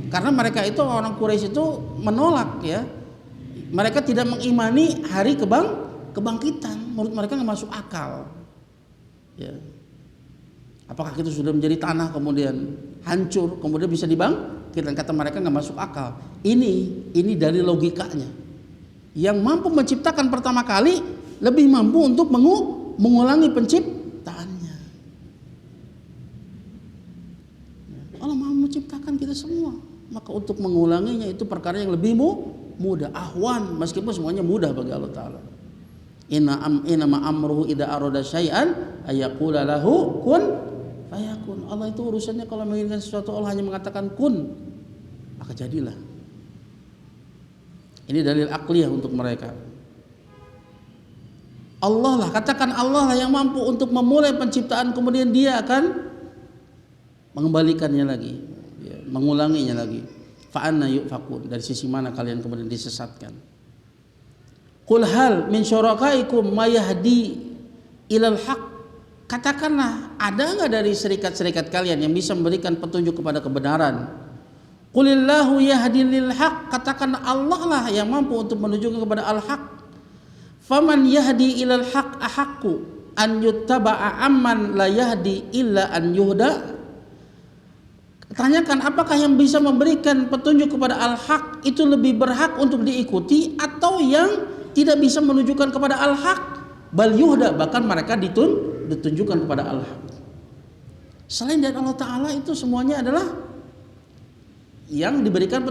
Karena mereka itu, orang Quraisy itu menolak, ya. Mereka tidak mengimani hari kebangkitan. Menurut mereka nggak masuk akal. Ya. Apakah kita sudah menjadi tanah kemudian hancur kemudian bisa kata mereka nggak masuk akal. Ini dari logikanya. Yang mampu menciptakan pertama kali lebih mampu untuk mengulangi penciptaannya. Allah mau menciptakan kita semua, maka untuk mengulanginya itu perkara yang lebih mudah, ahwan, meskipun semuanya mudah bagi Allah Ta'ala. Inna ma amruhu idza arada syai'an ayaqula lahu kun fayakun. Allah itu urusannya kalau menginginkan sesuatu Allah hanya mengatakan kun, maka jadilah. Ini dalil akliyah untuk mereka. Allah lah, katakan Allah lah yang mampu untuk memulai penciptaan, kemudian Dia akan mengembalikannya lagi, mengulanginya lagi. Fa anna yufakun, dari sisi mana kalian kemudian disesatkan? Qul hal min syurakaikum may yahdi ilal haq. Katakanlah, ada enggak dari serikat-serikat kalian yang bisa memberikan petunjuk kepada kebenaran? Qulillahu yahdi lil haq. Katakan Allah lah yang mampu untuk menunjukkan kepada al-haq. Faman yahdi ilal haq ahaqqu an yuttaba'a amman la yahdi illa an yuhda. Tanyakan, apakah yang bisa memberikan petunjuk kepada al-haq itu lebih berhak untuk diikuti atau yang tidak bisa menunjukkan kepada al-haq? Bal yuhda, bahkan mereka ditunjukkan kepada al-haq. Selain dari Allah Ta'ala itu semuanya adalah yang diberikan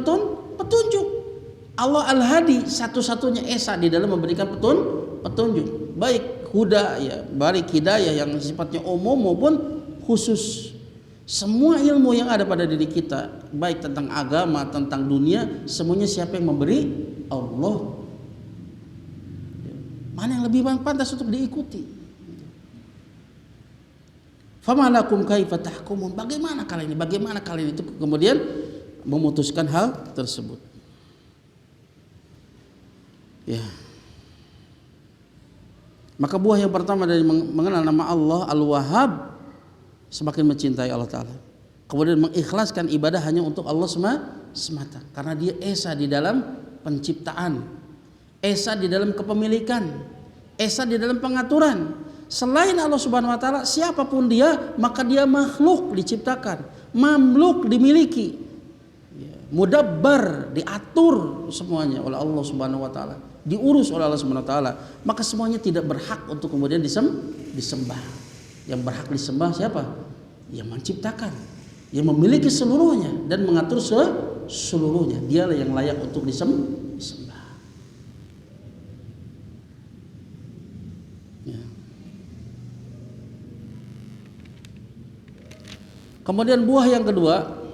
petunjuk. Allah Al-Hadi, satu-satunya esa di dalam memberikan petunjuk, baik huda ya, baik hidayah yang sifatnya umum maupun khusus. Semua ilmu yang ada pada diri kita, baik tentang agama, tentang dunia, semuanya siapa yang memberi? Allah. Mana yang lebih pantas untuk diikuti? Famalakum kaifa tahkumun? Bagaimana kalian itu kemudian memutuskan hal tersebut? Ya. Maka buah yang pertama dari mengenal nama Allah Al-Wahhab, semakin mencintai Allah Ta'ala, kemudian mengikhlaskan ibadah hanya untuk Allah semata, karena Dia esa di dalam penciptaan, esa di dalam kepemilikan, esa di dalam pengaturan. Selain Allah Subhanahu wa Ta'ala, siapapun dia, maka dia makhluk diciptakan, mamluk dimiliki, mudabbar diatur semuanya oleh Allah Subhanahu wa Ta'ala, diurus oleh Allah Subhanahu wa Ta'ala. Maka semuanya tidak berhak untuk kemudian disembah. Yang berhak disembah siapa? Yang menciptakan, yang memiliki seluruhnya dan mengatur seluruhnya. Dialah yang layak untuk disembah. Ya. Kemudian buah yang kedua,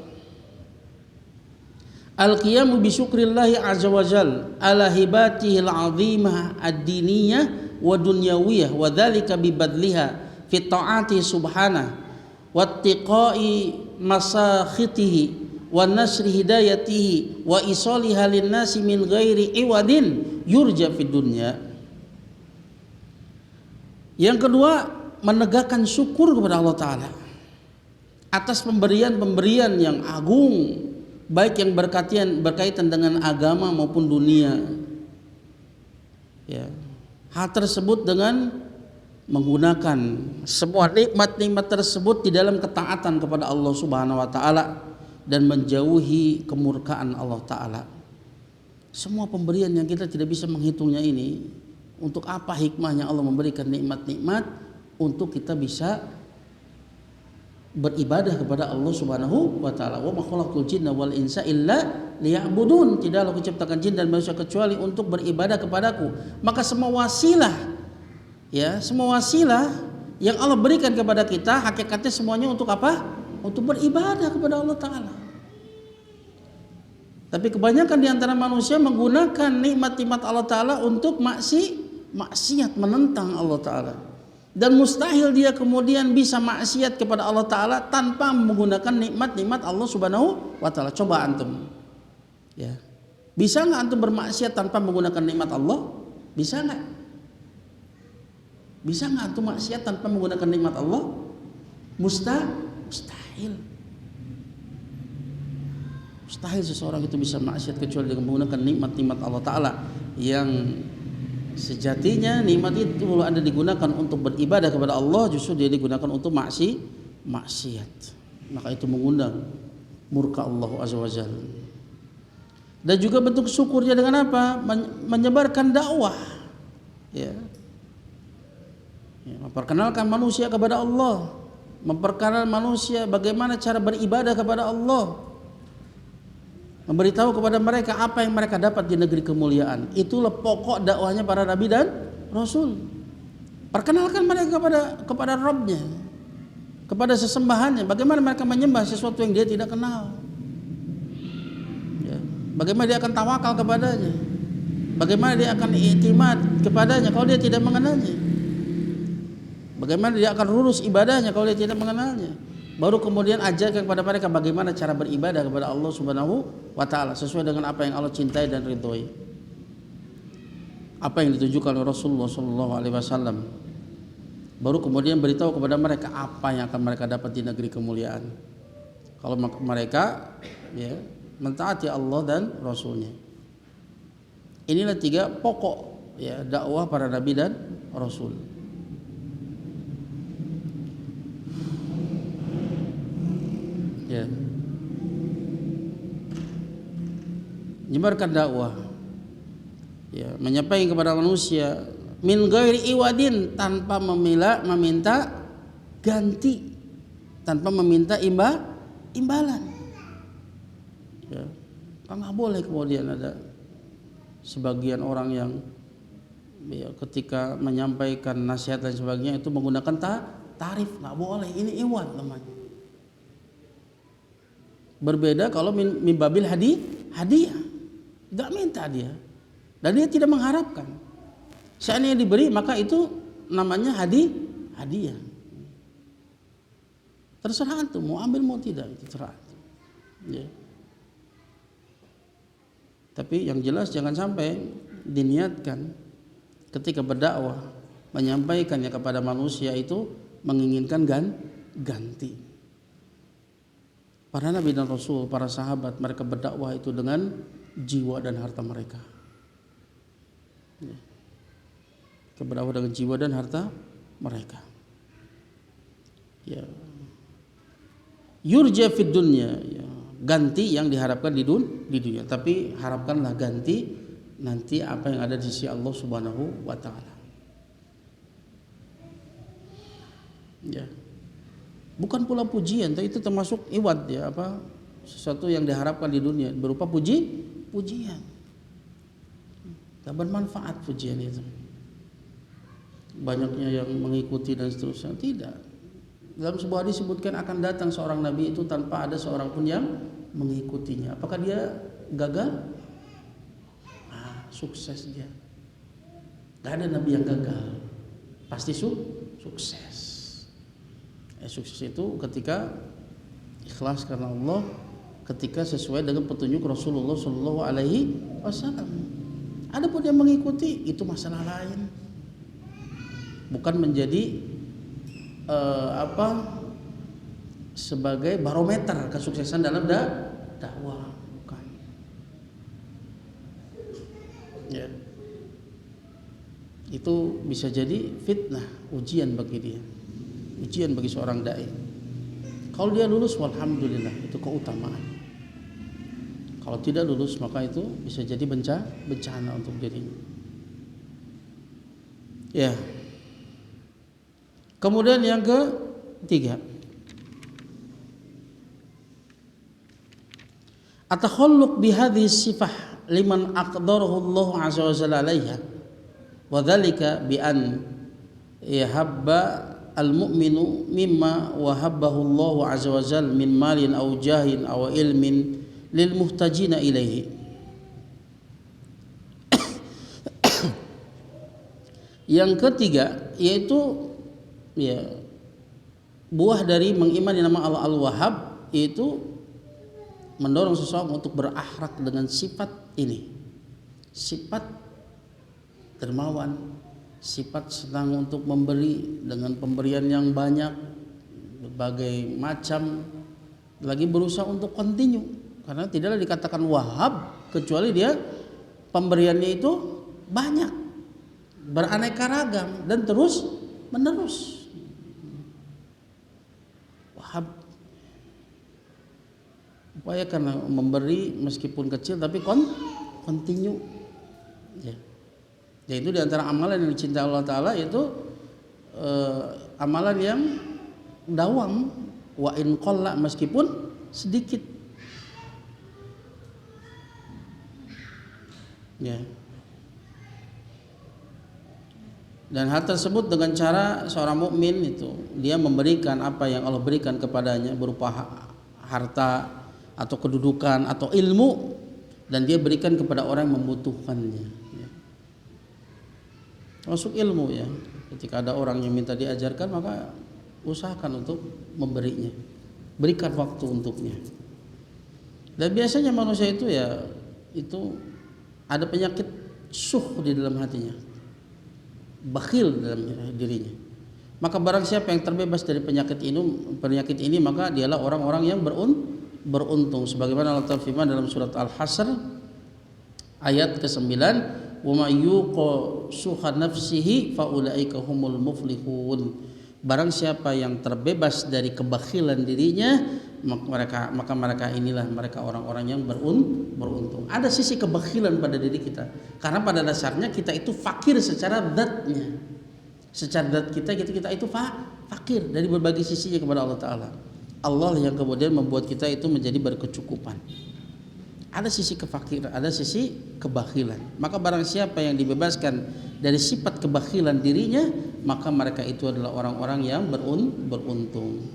al-qiyamu bi syukrillahi azza wa jal ala hibatihil azimah ad-diniyah wa dunyawiyah wa dzalika bi badliha fi ta'ati subhanahu wattiqai masakhitihi wa nasri hidayatihi wa isaliha linnasi min ghairi iwadin yurja fid dunya. Yang kedua, menegakkan syukur kepada Allah Ta'ala atas pemberian-pemberian yang agung, baik yang berkaitan dengan agama maupun dunia. Ya. Hal tersebut dengan menggunakan semua nikmat-nikmat tersebut di dalam ketaatan kepada Allah Subhanahu wa Ta'ala dan menjauhi kemurkaan Allah Ta'ala. Semua pemberian yang kita tidak bisa menghitungnya ini, untuk apa hikmahnya Allah memberikan nikmat-nikmat? Untuk kita bisa beribadah kepada Allah Subhanahu wa Ta'ala. Wa ma khalaqtul jinna wal insa illa liya'budun. Tidaklah aku ciptakan jin dan manusia kecuali untuk beribadah kepadaku. Maka semua wasilah, ya, semua wasilah yang Allah berikan kepada kita, hakikatnya semuanya untuk apa? Untuk beribadah kepada Allah Ta'ala. Tapi kebanyakan di antara manusia menggunakan nikmat-nikmat Allah Ta'ala untuk maksiat, menentang Allah Ta'ala. Dan mustahil dia kemudian bisa maksiat kepada Allah Ta'ala tanpa menggunakan nikmat-nikmat Allah Subhanahu wa Ta'ala. Coba antum, ya, bisa nggak antum bermaksiat tanpa menggunakan nikmat Allah? Bisa nggak? Bisa nggak antum maksiat tanpa menggunakan nikmat Allah? Mustahil. Mustahil seseorang itu bisa maksiat kecuali dengan menggunakan nikmat-nikmat Allah Ta'ala yang sejatinya nikmat itu kalau Anda digunakan untuk beribadah kepada Allah, justru dia digunakan untuk maksiat. Maka itu mengundang murka Allah azza wajalla. Dan juga bentuk syukurnya dengan apa? Menyebarkan dakwah, ya. Memperkenalkan manusia kepada Allah, memperkenalkan manusia bagaimana cara beribadah kepada Allah, memberitahu kepada mereka apa yang mereka dapat di negeri kemuliaan. Itulah pokok dakwahnya para nabi dan rasul. Perkenalkan mereka kepada Rabbnya, kepada sesembahannya, bagaimana mereka menyembah sesuatu yang dia tidak kenal. Bagaimana dia akan tawakal kepadanya, bagaimana dia akan iktimad kepadanya kalau dia tidak mengenalnya, bagaimana dia akan lurus ibadahnya kalau dia tidak mengenalnya. Baru kemudian ajarkan kepada mereka bagaimana cara beribadah kepada Allah Subhanahu wa taala sesuai dengan apa yang Allah cintai dan ridhoi, apa yang ditunjukkan oleh Rasulullah sallallahu alaihi wasallam. Baru kemudian beritahu kepada mereka apa yang akan mereka dapat di negeri kemuliaan kalau mereka, ya, mentaati Allah dan Rasulnya. Inilah 3 pokok, ya, dakwah para nabi dan rasul. Ya. Menyebarkan dakwah, ya, menyampaikan kepada manusia min ghairi iwadin, tanpa meminta ganti, tanpa meminta imbalan. Ya, kan nggak boleh kemudian ada sebagian orang yang, ya, ketika menyampaikan nasihat dan sebagainya itu menggunakan tarif, nggak boleh. Ini iwad namanya. Berbeda kalau min babil hadiah, nggak minta dia dan dia tidak mengharapkan. Seandainya diberi maka itu namanya hadiah. Terserah antum mau ambil mau tidak, itu terserah. Ya. Tapi yang jelas jangan sampai diniatkan ketika berdakwah menyampaikannya kepada manusia itu menginginkan ganti. Para nabi dan rasul, para sahabat, mereka berdakwah itu dengan jiwa dan harta mereka. Berdakwah dengan jiwa dan harta mereka. Ya. Yurja fid dunya, ya. Ganti yang diharapkan di dunia, tapi harapkanlah ganti nanti apa yang ada di sisi Allah Subhanahu wa taala. Ya. Bukan pula pujian, tapi itu termasuk iwad, ya, apa? Sesuatu yang diharapkan di dunia berupa pujian. Tak bermanfaat pujian itu. Banyaknya yang mengikuti dan seterusnya, tidak. Dalam sebuah hadis disebutkan akan datang seorang nabi itu tanpa ada seorang pun yang mengikutinya. Apakah dia gagal? Sukses dia. Gak ada nabi yang gagal, pasti sukses. Sukses itu ketika ikhlas karena Allah, ketika sesuai dengan petunjuk Rasulullah Shallallahu Alaihi Wasallam. Adapun yang mengikuti itu masalah lain, bukan menjadi sebagai barometer kesuksesan dalam dakwah, bukan. Ya. Itu bisa jadi fitnah, ujian bagi dia, ujian bagi seorang dai. Kalau dia lulus, alhamdulillah, itu keutamaan. Kalau tidak lulus, maka itu bisa jadi bencana untuk dirinya. Ya. Kemudian yang ketiga, at-takhalluq bihadhihi sifah liman aqdarahu Allah azza wa jalla 'alaiha wa dzalika bi an yahabba al-mu'minu mimma wahabbahu Allah azza wa jalla min malin aw jahin aw ilmin lil muhtajina ilaihi. Yang ketiga yaitu, ya, buah dari mengimani nama Allah Al-Wahhab, yaitu mendorong seseorang untuk berakhlak dengan sifat ini, sifat dermawan, sifat senang untuk memberi dengan pemberian yang banyak, berbagai macam, lagi berusaha untuk continue, karena tidaklah dikatakan wahab kecuali dia pemberiannya itu banyak, beraneka ragam dan terus menerus. Upayakan memberi meskipun kecil tapi continue. Ya. Ya itu diantara amalan yang dicintai Allah Ta'ala, yaitu amalan yang dawam, wa in qalla, meskipun sedikit. Ya. Dan hal tersebut dengan cara seorang mukmin itu dia memberikan apa yang Allah berikan kepadanya berupa harta atau kedudukan atau ilmu, dan dia berikan kepada orang yang membutuhkannya. Ya. Masuk ilmu ya. Ketika ada orang yang minta diajarkan, maka usahakan untuk memberinya. Berikan waktu untuknya. Dan biasanya manusia itu ya itu ada penyakit syuh di dalam hatinya. Bakhil dalam dirinya. Maka barang siapa yang terbebas dari penyakit ini, maka dialah orang-orang yang beruntung. Sebagaimana Allah Ta'ala firman dalam surat Al-Hasr ayat ke-9, "Wa may yuqa syuha nafsihi fa ulaika humul muflihun." Barang siapa yang terbebas dari kebakhilan dirinya, maka mereka inilah mereka orang-orang yang beruntung. Ada sisi kebakhilan pada diri kita, karena pada dasarnya kita itu fakir secara zatnya. Secara zat kita itu fakir dari berbagai sisinya kepada Allah Ta'ala. Allah yang kemudian membuat kita itu menjadi berkecukupan. Ada sisi kefakiran, ada sisi kebakhilan. Maka barang siapa yang dibebaskan dari sifat kebakhilan dirinya, maka mereka itu adalah orang-orang yang beruntung.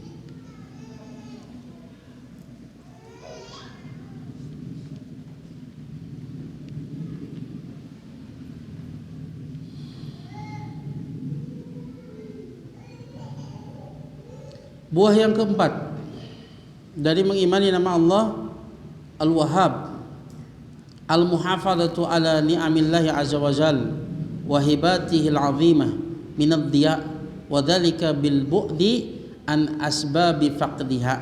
Buah yang keempat dari mengimani nama Allah Al-Wahhab, Al-Muhafadzatu ala ni'amillahi azza wa jal wa hibatihi al-'azimah min ad-diya wa dhalika bil bu'di an asbabi faqdiha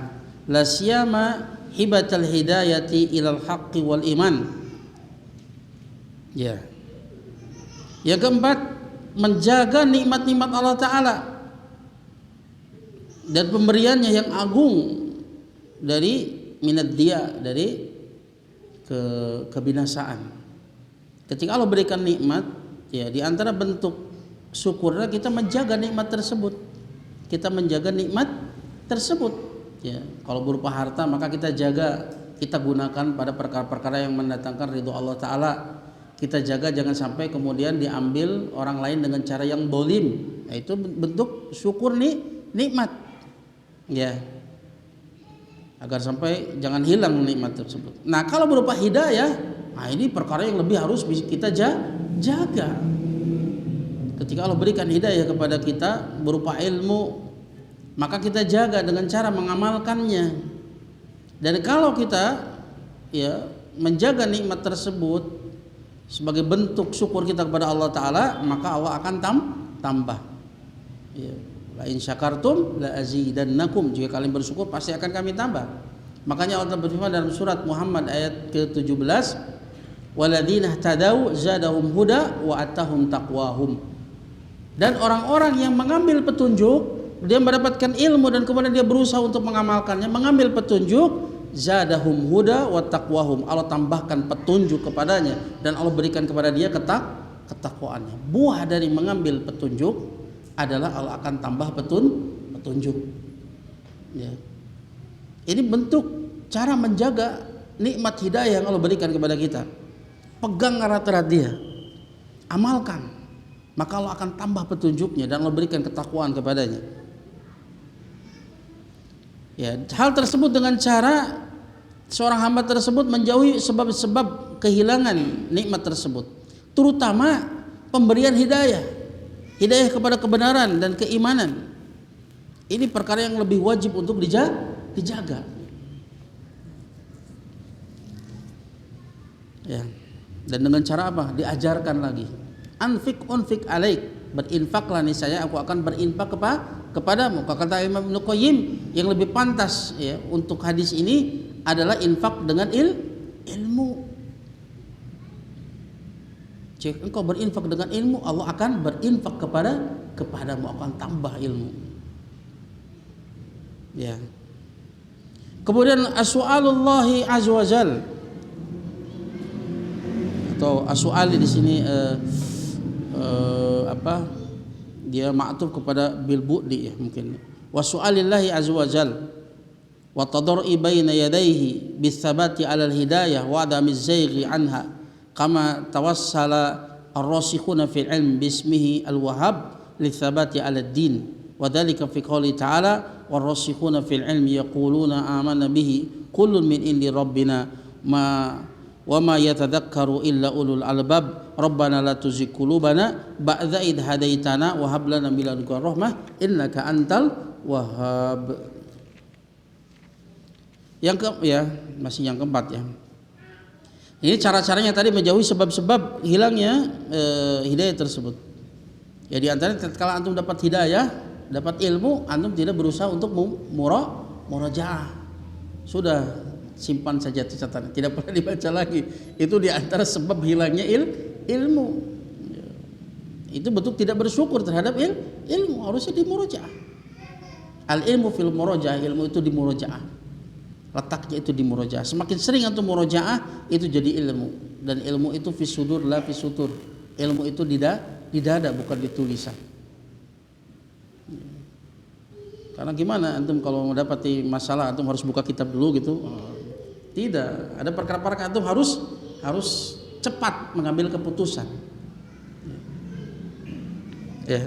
la siyama hibatal hidayati ilal haqqi wal iman. Ya. Yang keempat, menjaga nikmat-nikmat Allah Ta'ala dan pemberiannya yang agung dari minad dia, dari kebinasaan. Ketika Allah berikan nikmat, ya di antara bentuk syukurnya kita menjaga nikmat tersebut. Kita menjaga nikmat tersebut. Ya, kalau berupa harta maka kita jaga, kita gunakan pada perkara-perkara yang mendatangkan ridho Allah Ta'ala. Kita jaga jangan sampai kemudian diambil orang lain dengan cara yang dolim. Nah, itu bentuk syukur nikmat. Ya, agar sampai jangan hilang nikmat tersebut. Nah, kalau berupa hidayah, nah ini perkara yang lebih harus kita jaga. Ketika Allah berikan hidayah kepada kita berupa ilmu, maka kita jaga dengan cara mengamalkannya. Dan kalau kita ya menjaga nikmat tersebut sebagai bentuk syukur kita kepada Allah Ta'ala, maka Allah akan tambah. Ya. La in syakartum la azidannakum, jika kalian bersyukur pasti akan kami tambah. Makanya Allah berfirman dalam surat Muhammad ayat ke-17, waladzina ihtadaw zadahum huda wa atahum taqwahum. Dan orang-orang yang mengambil petunjuk, dia mendapatkan ilmu dan kemudian dia berusaha untuk mengamalkannya, mengambil petunjuk, zadahum huda wa taqwahum. Allah tambahkan petunjuk kepadanya dan Allah berikan kepada dia ketakwaannya. Buah dari mengambil petunjuk adalah Allah akan tambah petunjuk. Ya. Ini bentuk cara menjaga nikmat hidayah yang Allah berikan kepada kita. Pegang erat-erat dia, amalkan, maka Allah akan tambah petunjuknya dan Allah berikan ketakwaan kepadanya. Ya, hal tersebut dengan cara seorang hamba tersebut menjauhi sebab-sebab kehilangan nikmat tersebut, terutama pemberian hidayah kepada kebenaran dan keimanan. Ini perkara yang lebih wajib untuk dijaga. Ya. Dan dengan cara apa? Diajarkan lagi. Unfik alaik, berinfaklah niscaya aku akan berinfak kepadamu. Kata Imam Ibnu Qayyim, yang lebih pantas ya untuk hadis ini adalah infak dengan ilmu. Jika engkau berinfak dengan ilmu, Allah akan berinfak kepadamu, akan tambah ilmu. Ya. Kemudian as-su'alullahi azza wajal, atau as-su'ali di sini dia ma'tuf kepada bil bu'di ya mungkin. Wa su'alillahi azza wajal wa tadarru'i baina yadayhi bis sabati 'ala al-hidayah wa adamiz zayghi anha kama tawassala ar-rasikhuna fil ilm bismihi al-wahhab litsabati 'ala ad-din. وذلك في قوله تعالى والراسخون في العلم يقولون آمنا به كل من عند ربنا وما يتذكر إلا أولو الألباب ربنا لا تزغ قلوبنا بعد إذ هديتنا وهب لنا من لدنك رحمة إنك أنت الوهاب. Masih yang keempat ya. Ini cara-caranya tadi menjauhi sebab-sebab hilangnya hidayah tersebut. Ya di antaranya tatkala antum dapat hidayah, dapat ilmu, antum tidak berusaha untuk murajaah. Sudah simpan saja catatan, tidak pernah dibaca lagi. Itu di antara sebab hilangnya ilmu. Itu bentuk tidak bersyukur terhadap ilmu, harusnya dimurajaah. Al ilmu fil murajaah, ilmu itu dimurajaah. Letaknya itu dimurajaah. Semakin sering antum murajaah, itu jadi ilmu. Dan ilmu itu fi sudur la fi sutur. Ilmu itu di dada bukan di tulisan. Karena gimana antum kalau mendapati masalah antum harus buka kitab dulu gitu? Tidak, ada perkara-perkara antum harus cepat mengambil keputusan. Ya.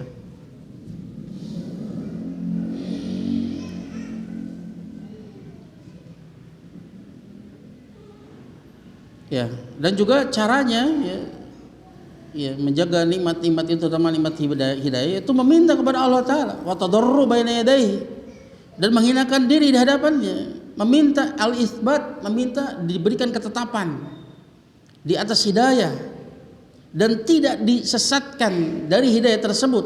Ya, dan juga caranya ya menjaga nikmat-nikmat itu, terutama nikmat hidayah, itu meminta kepada Allah Ta'ala wa tadarru baina yadayhi, dan menghinakan diri di hadapannya, meminta al-itsbat, meminta diberikan ketetapan di atas hidayah dan tidak disesatkan dari hidayah tersebut.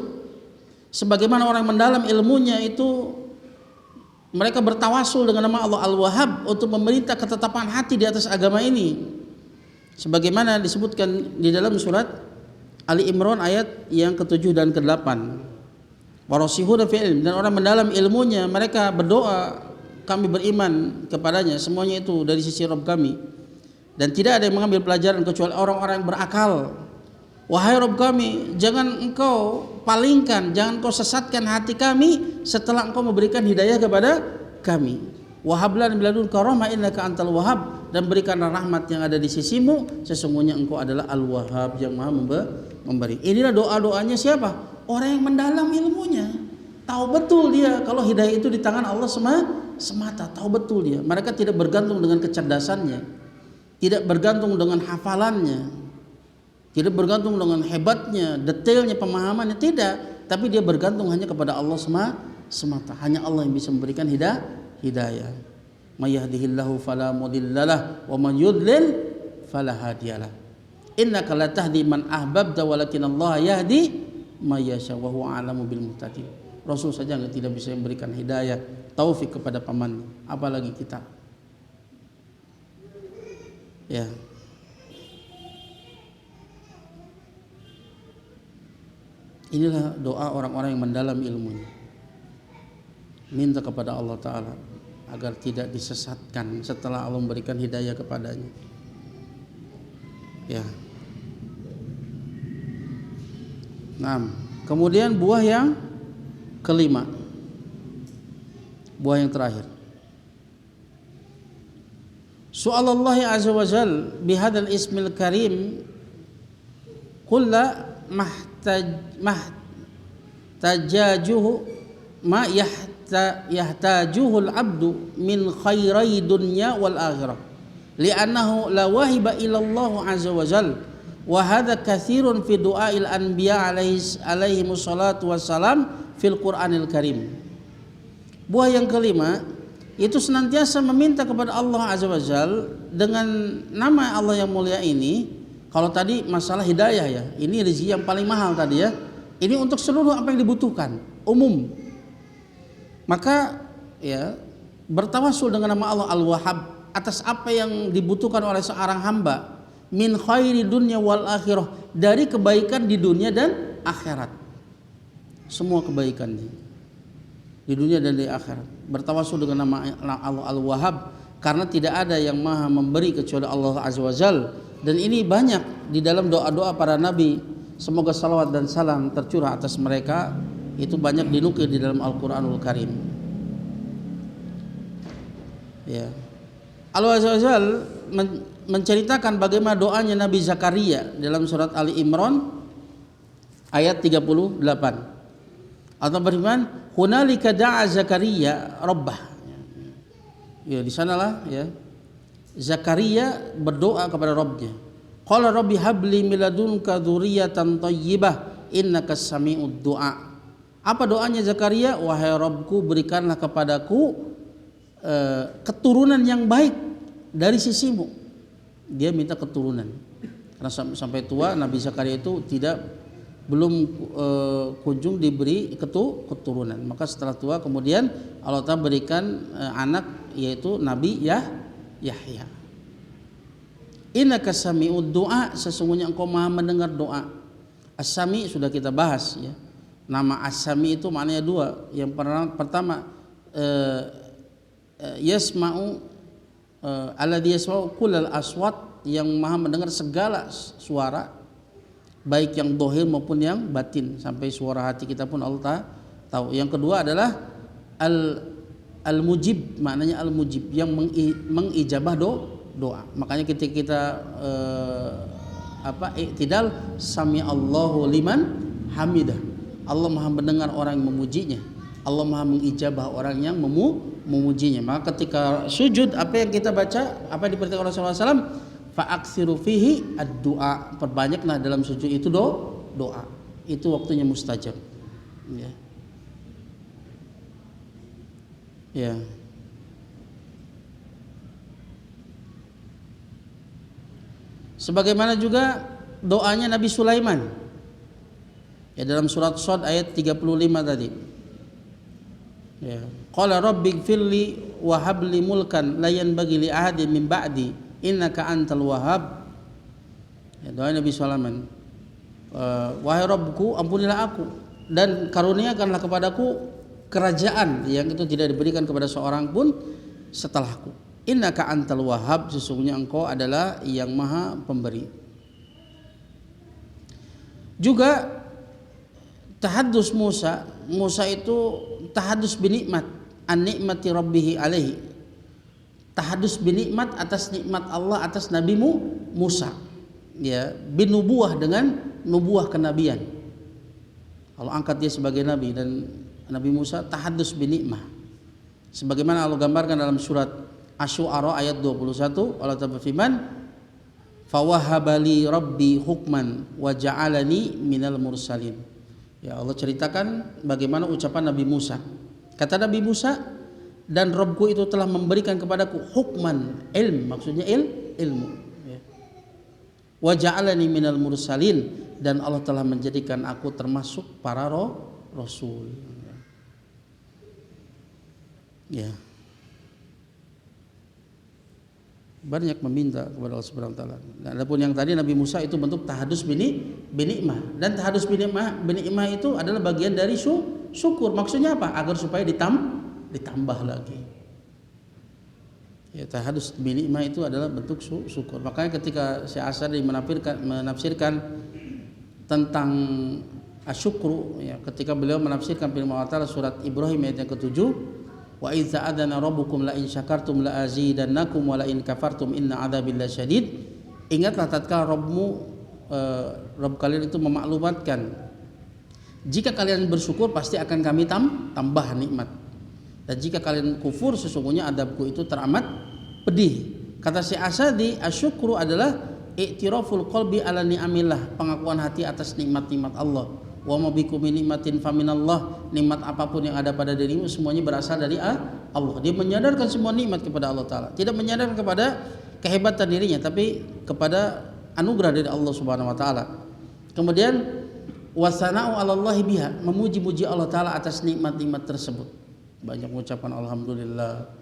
Sebagaimana orang mendalam ilmunya itu mereka bertawasul dengan nama Allah Al-Wahhab untuk meminta ketetapan hati di atas agama ini, sebagaimana disebutkan di dalam surat Ali Imran ayat yang ke-7 dan ke-8. Warasihuna fil ilm, dan orang mendalam ilmunya mereka berdoa kami beriman kepadanya, semuanya itu dari sisi Rabb kami, dan tidak ada yang mengambil pelajaran kecuali orang-orang yang berakal. Wahai Rabb kami, jangan engkau palingkan, jangan engkau sesatkan hati kami setelah engkau memberikan hidayah kepada kami. Wahablan min ladunka rahmah innaka antal wahhab, dan berikanlah rahmat yang ada di sisimu, sesungguhnya engkau adalah al-wahhab yang maha memberi. Inilah doa-doanya siapa? Orang yang mendalam ilmunya, tahu betul dia kalau hidayah itu di tangan Allah semata, tahu betul dia. Mereka tidak bergantung dengan kecerdasannya, tidak bergantung dengan hafalannya, tidak bergantung dengan hebatnya, detailnya pemahamannya, tidak, tapi dia bergantung hanya kepada Allah semata. Hanya Allah yang bisa memberikan hidayah. May yahdihillahu fala mudhillalah wa man yudlil fala hadiyalah. Innaka la tahdi man ahbabta walakin Allah yahdi may yasha wa huwa a'lamu bil muhtadin. Rasul saja tidak bisa memberikan hidayah, taufik kepada paman, apalagi kita. Ya. Inilah doa orang-orang yang mendalam ilmunya. Minta kepada Allah Ta'ala agar tidak disesatkan setelah Allah memberikan hidayah kepadanya. Ya. Nah, kemudian buah yang kelima, buah yang terakhir. Su'alallahi azza wa jal bihadal ismil karim kulla mahtajajuhu ma yahtajuhul abdu min khairai dunya wal akhirah li'annahu la wahiba ilallah azza wa jal wa hadha kathirun fi du'ail anbiya alaihi musallatu wassalam fil Qur'anil Karim. Buah yang kelima itu senantiasa meminta kepada Allah azza wa jal dengan nama Allah yang mulia ini. Kalau tadi masalah hidayah ya, ini rezeki yang paling mahal tadi ya, ini untuk seluruh apa yang dibutuhkan umum. Maka ya bertawasul dengan nama Allah Al-Wahhab atas apa yang dibutuhkan oleh seorang hamba min khairi dunya wal akhirah, dari kebaikan di dunia dan akhirat, semua kebaikannya. di dunia dan di akhirat. Bertawasul dengan nama Allah Al-Wahhab, karena tidak ada yang maha memberi kecuali Allah Azza wa Jalla. Dan ini banyak di dalam doa-doa para nabi, semoga salawat dan salam tercurah atas mereka, itu banyak dinukil di dalam Al-Qur'anul Karim. Ya. Allah Azza wa Jalla menceritakan bagaimana doanya Nabi Zakaria dalam surat Ali Imran ayat 38. Allah berfirman, "Hunalika da'a Zakaria rabbah." Ya, di sanalah ya Zakaria berdoa kepada Rabbnya. Qala rabbi habli min ladunka dzurriyyatan thayyibah innaka sami'ud du'a. Apa doanya Zakaria? Wahai Rabbku, berikanlah kepadaku keturunan yang baik dari sisimu. Dia minta keturunan. Karena sampai tua Nabi Zakaria itu belum kunjung diberi keturunan. Maka setelah tua kemudian Allah Ta'ala berikan anak, yaitu Nabi Yahya. Innaka sami'ud du'a, sesungguhnya engkau maha mendengar doa. As-Sami sudah kita bahas ya. Nama As-Sami itu maknanya dua. Yang pertama yasma'u alladzi yasma'u kullal aswat, yang maha mendengar segala suara, baik yang dohir maupun yang batin, sampai suara hati kita pun Allah tahu. Yang kedua adalah al-mujib, maknanya al-mujib, yang mengijabah doa. Makanya ketika kita i'tidal, sami Allahu liman hamidah, Allah maha mendengar orang yang memujinya, Allah maha mengijabah orang yang memujinya. Maka ketika sujud, apa yang kita baca, apa yang diperintahkan Rasulullah SAW, fa'aksiru fihi ad-du'a, perbanyaklah dalam sujud itu doa. Itu waktunya mustajab. Ya. Ya. Sebagaimana juga doanya Nabi Sulaiman. Ya, dalam surat Shad ayat 35 tadi. Ya. Qala rabbighfirli wa habli mulkan la yanbaghi li ahadin min ba'di innaka antal wahhab. Ya, doa Nabi Sulaiman. Wahai Rabbku, ampunilah aku dan karuniakanlah kepadaku kerajaan yang itu tidak diberikan kepada seorang pun setelahku. Innaka antal wahhab, sesungguhnya engkau adalah yang maha pemberi. Juga tahaddus Musa itu tahaddus binikmat, an-nikmati rabbihi alaihi. Tahaddus binikmat atas nikmat Allah atas Nabi Musa. Ya, binubuwah dengan nubuwah kenabian. Allah angkat dia sebagai nabi, dan Nabi Musa tahaddus binikmah. Sebagaimana Allah gambarkan dalam surat Asy-Syu'ara ayat 21, Allah Ta'ala berfirman, "Fawahabali rabbi hukman wa ja'alani minal mursalin." Ya, Allah ceritakan bagaimana ucapan Nabi Musa. Kata Nabi Musa, dan Rabbku itu telah memberikan kepadaku hukman, maksudnya ilmu. Ya. Wa ja'alani minal mursalin, dan Allah telah menjadikan aku termasuk para rasul. Ya. Banyak meminta kepada Allah Subhanahu wa taala. Dan adapun yang tadi Nabi Musa itu bentuk tahadus binikmah, dan tahadus binikmah itu adalah bagian dari syukur. Maksudnya apa? Agar supaya ditambah lagi. Ya, tahadus binikmah itu adalah bentuk syukur. Makanya ketika Syekh Asadi menafsirkan tentang asyukru, ya, ketika beliau menafsirkan firman Allah Ta'ala surat Ibrahim ayat yang ke-7, wa idza adana rabbukum la in syakartum la azidannakum wa la in kafartum inna adzabillahi syadid. Ingatlah tatkala Rabb kalian itu memaklumatkan, jika kalian bersyukur pasti akan kami tambah nikmat, dan jika kalian kufur sesungguhnya adabku itu teramat pedih. Kata Syekh Asadi, asyukru adalah i'tiraful qalbi ala ni'amillah, pengakuan hati atas nikmat-nikmat Allah. Wa ma bikum min nikmatin faminallah, nikmat apapun yang ada pada dirimu semuanya berasal dari Allah. Dia menyadarkan semua nikmat kepada Allah Ta'ala, tidak menyadarkan kepada kehebatan dirinya, tapi kepada anugerah dari Allah Subhanahu wa taala. Kemudian wasana'u 'alallahi biha, memuji-muji Allah Ta'ala atas nikmat-nikmat tersebut. Banyak mengucapkan alhamdulillah,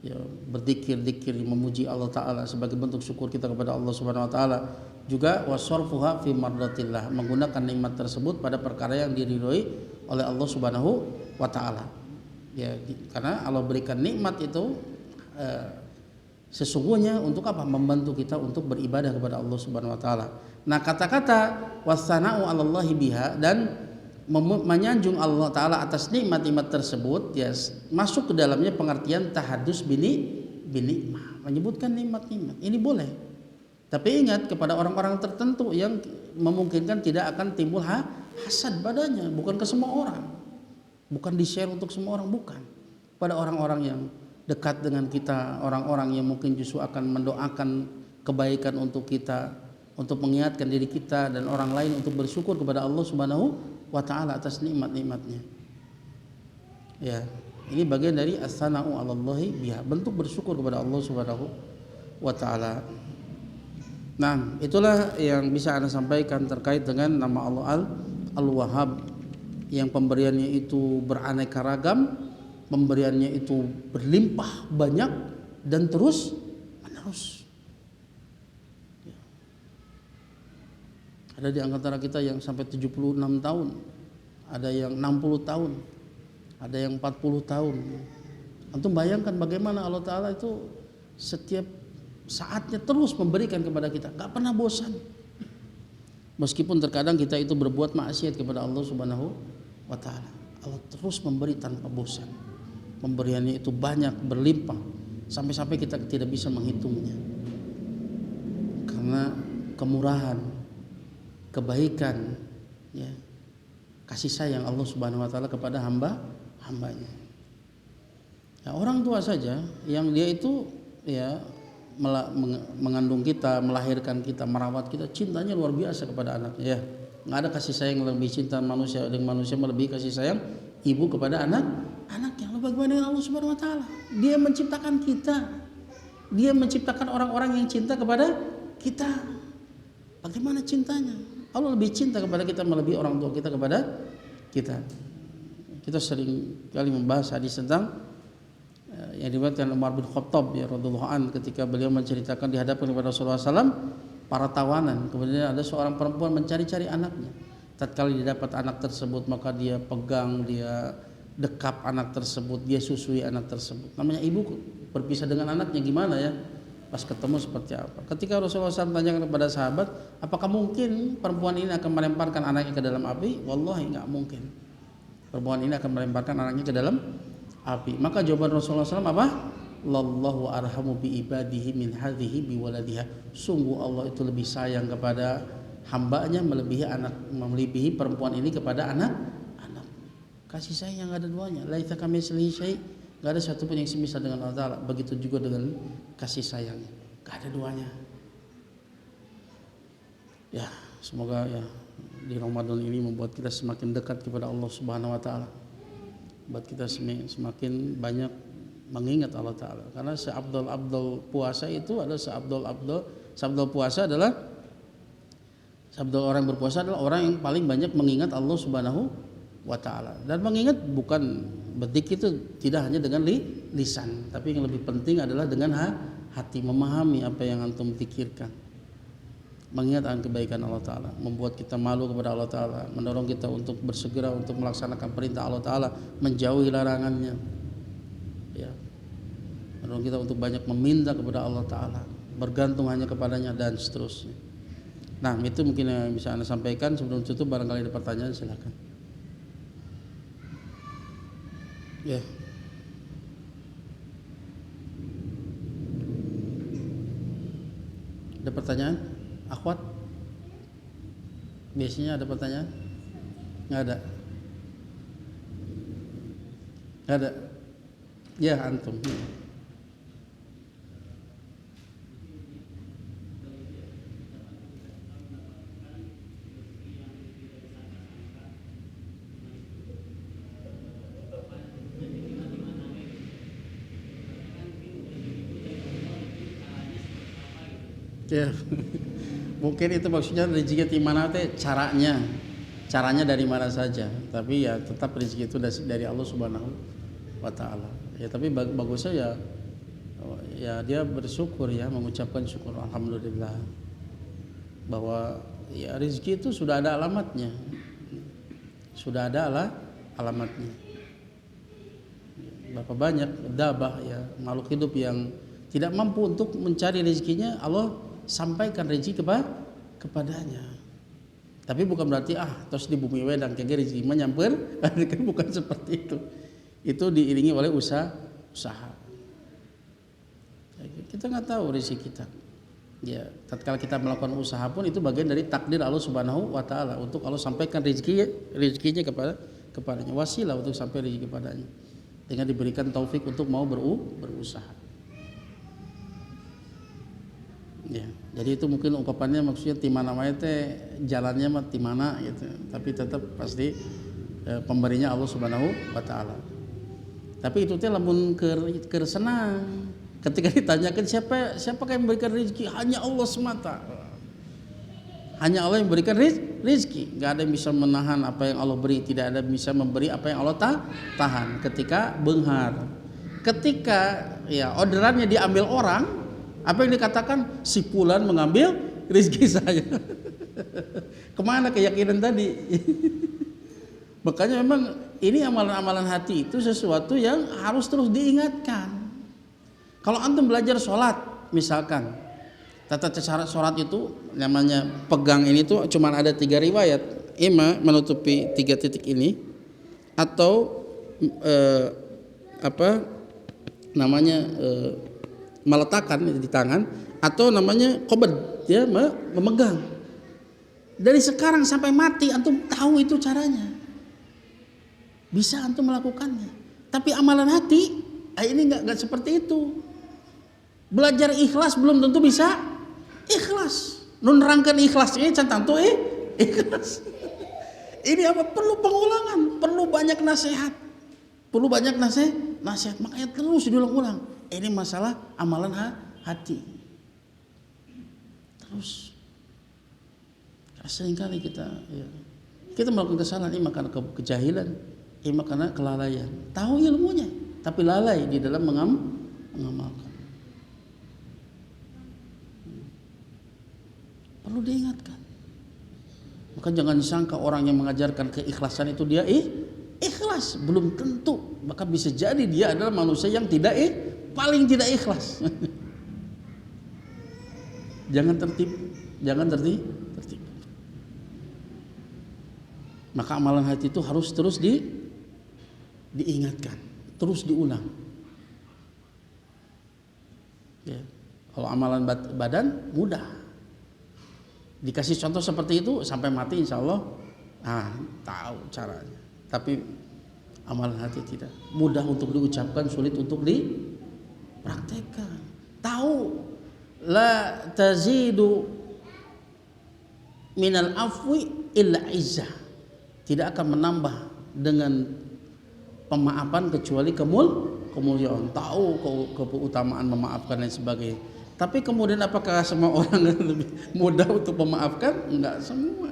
ya, berzikir-zikir memuji Allah Ta'ala sebagai bentuk syukur kita kepada Allah Subhanahu wa taala. Juga wasarfuha fi mardatillah, menggunakan nikmat tersebut pada perkara yang diridhoi oleh Allah Subhanahu wa taala. Ya, karena Allah berikan nikmat itu sesungguhnya untuk apa? Membantu kita untuk beribadah kepada Allah Subhanahu wa taala. Nah, kata-kata wassana'u 'alallahi biha dan menyanjung Allah taala atas nikmat-nikmat tersebut ya masuk ke dalamnya pengertian tahadus binikmah, menyebutkan nikmat-nikmat. Ini boleh. Tapi ingat kepada orang-orang tertentu yang memungkinkan tidak akan timbul hasad padanya, bukan ke semua orang. Bukan di-share untuk semua orang, bukan. Pada orang-orang yang dekat dengan kita, orang-orang yang mungkin justru akan mendoakan kebaikan untuk kita, untuk mengingatkan diri kita dan orang lain untuk bersyukur kepada Allah Subhanahu wa taala atas nikmat-nikmatnya. Ya, ini bagian dari as-sana'u 'alallahi biha, bentuk bersyukur kepada Allah Subhanahu wa taala. Nah, itulah yang bisa Anda sampaikan terkait dengan nama Allah Al-Wahhab, yang pemberiannya itu beraneka ragam, pemberiannya itu berlimpah banyak dan terus menerus. Ada di antara kita yang sampai 76 tahun, ada yang 60 tahun, ada yang 40 tahun. Antum bayangkan bagaimana Allah Ta'ala itu setiap saatnya terus memberikan kepada kita, gak pernah bosan. Meskipun terkadang kita itu berbuat maksiat kepada Allah Subhanahu wa ta'ala, Allah terus memberi tanpa bosan. Pemberiannya itu banyak, berlimpah, sampai-sampai kita tidak bisa menghitungnya. Karena kemurahan, kebaikan, ya, kasih sayang Allah Subhanahu wa ta'ala kepada hambanya. Ya, orang tua saja yang dia itu ya mengandung kita, melahirkan kita, merawat kita, cintanya luar biasa kepada anaknya. Ya, nggak ada kasih sayang yang lebih cinta manusia dengan manusia melebihi kasih sayang ibu kepada anaknya. Lalu bagaimana dengan Allah Subhanahu wa ta'ala? Dia menciptakan kita, dia menciptakan orang-orang yang cinta kepada kita. Bagaimana cintanya? Allah lebih cinta kepada kita melebihi orang tua kita kepada kita. Kita sering kali membahas hadis tentang yang diriwayatkan Umar bin Khattab ya radhiyallahu an, ketika beliau menceritakan di hadapan kepada Rasulullah SAW para tawanan, kemudian ada seorang perempuan mencari-cari anaknya. Tatkala dia dapat anak tersebut, maka dia pegang, dia dekap anak tersebut, dia susui anak tersebut. Namanya ibu berpisah dengan anaknya gimana ya? Pas ketemu seperti apa? Ketika Rasulullah SAW tanyakan kepada sahabat, apakah mungkin perempuan ini akan melemparkan anaknya ke dalam api? Wallahi nggak mungkin. Perempuan ini akan melemparkan anaknya ke dalam api. Maka jawaban Rasulullah SAW apa? Lallahu arhamu bi ibadihi min hadhihi bi waladiha. Sungguh Allah itu lebih sayang kepada hambanya melebihi perempuan ini kepada anak. Kasih sayang yang ada duanya. Laisa kamitslihi syai'. Gak ada satupun yang semisal dengan Allah Ta'ala. Begitu juga dengan kasih sayangnya, gak ada duanya. Ya, semoga ya di Ramadan ini membuat kita semakin dekat kepada Allah Subhanahu wa ta'ala, buat kita semakin banyak mengingat Allah Ta'ala. Karena seabdul puasa itu adalah seabdul puasa adalah seabdul orang berpuasa adalah orang yang paling banyak mengingat Allah Subhanahu wa ta'ala. Dan mengingat bukan berzikir itu tidak hanya dengan lisan, tapi yang lebih penting adalah dengan hati, memahami apa yang antum pikirkan. Mengingat akan kebaikan Allah Ta'ala, membuat kita malu kepada Allah Ta'ala, mendorong kita untuk bersegera untuk melaksanakan perintah Allah Ta'ala, menjauhi larangannya, ya, mendorong kita untuk banyak meminta kepada Allah Ta'ala, bergantung hanya kepadanya dan seterusnya. Nah, itu mungkin yang bisa Anda sampaikan. Sebelum tutup barangkali ada pertanyaan, silakan. Ya. Ada pertanyaan? Akhwat? Biasanya ada pertanyaan? Nggak ada? Nggak ada? Ya, antum. Ya, mungkin itu maksudnya rezeki di mana teh caranya dari mana saja, tapi ya tetap rezeki itu dari Allah Subhanahu wa ta'ala. Ya, tapi bagusnya ya dia bersyukur, ya, mengucapkan syukur alhamdulillah bahwa ya rezeki itu sudah ada alamatnya. berapa banyak dabah ya makhluk hidup yang tidak mampu untuk mencari rezekinya, Allah sampaikan rezeki kepadanya. Tapi bukan berarti terus di bumi wedang kayak rezeki mah nyamper, bukan seperti itu. Itu diiringi oleh usaha. Kita nggak tahu rezeki kita. Ya, tatkala kita melakukan usaha pun itu bagian dari takdir Allah Subhanahu wa taala untuk Allah sampaikan rezekinya kepadanya, wasilah untuk sampai rezeki kepadanya. Dengan diberikan taufik untuk mau berusaha. Ya, jadi itu mungkin ungkapannya maksudnya timana wae teh jalannya mah timana gitu. Tapi tetap pasti pemberinya Allah Subhanahu wa taala. Tapi itu teh lamun keur senang. Ketika ditanyakan siapa yang memberikan rezeki, hanya Allah semata. Hanya Allah yang memberikan rezeki. Gak ada yang bisa menahan apa yang Allah beri, tidak ada yang bisa memberi apa yang Allah tahan. Ketika benghar, ketika ya orderannya diambil orang, apa yang dikatakan si fulan mengambil rezeki saya. Kemana keyakinan tadi? Makanya memang ini amalan-amalan hati itu sesuatu yang harus terus diingatkan. Kalau antum belajar sholat, misalkan tata cara sholat itu namanya pegang ini tuh cuma ada 3 riwayat, ima menutupi 3 titik ini, atau meletakkan di tangan, atau namanya qobad, ya memegang. Dari sekarang sampai mati antum tahu itu caranya, bisa antum melakukannya. Tapi amalan hati ini nggak seperti itu. Belajar ikhlas belum tentu bisa ikhlas. Nun rangkeun ikhlas ini can tantu ikhlas. Ini apa? Perlu pengulangan, perlu banyak nasihat. Perlu banyak nasihat. Makanya terus diulang-ulang. Ini masalah amalan hati. Terus seringkali kita melakukan kesalahan ini karena kejahilan, ini karena kelalaian. Tahu ilmunya, tapi lalai di dalam mengamalkan. Perlu diingatkan. Maka jangan disangka orang yang mengajarkan keikhlasan itu dia ikhlas, belum tentu. Maka bisa jadi dia adalah manusia yang paling tidak ikhlas. Jangan tertipu. Maka amalan hati itu harus terus diingatkan, terus diulang. Ya. Kalau amalan badan mudah. Dikasih contoh seperti itu sampai mati insya Allah tahu caranya. Tapi amalan hati tidak. Mudah untuk diucapkan, sulit untuk dipraktekkan. Tahu la tazidu minal afwi illa izzah. Tidak akan menambah dengan pemaafan kecuali kemuliaan. Tahu keutamaan memaafkan dan sebagainya. Tapi kemudian apakah semua orang lebih mudah untuk memaafkan? Enggak semua.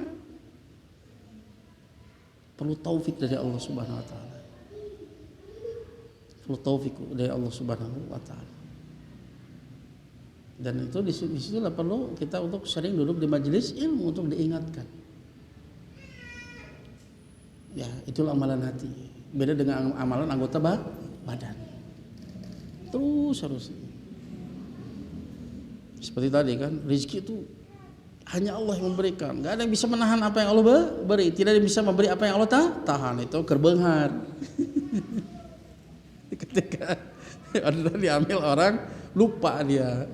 Perlu taufik dari Allah Subhanahu wa taala. Perlu taufik dari Allah Subhanahu wa taala. Dan itu disitulah perlu kita untuk sering duduk di majelis ilmu untuk diingatkan. Ya, itulah amalan hati. Beda dengan amalan anggota badan. Terus harus. Seperti tadi kan, rezeki itu hanya Allah yang memberikan. Gak ada yang bisa menahan apa yang Allah beri. Tidak ada yang bisa memberi apa yang Allah tahan. Itu kerbenghar. Ketika orderan diambil orang, lupa dia.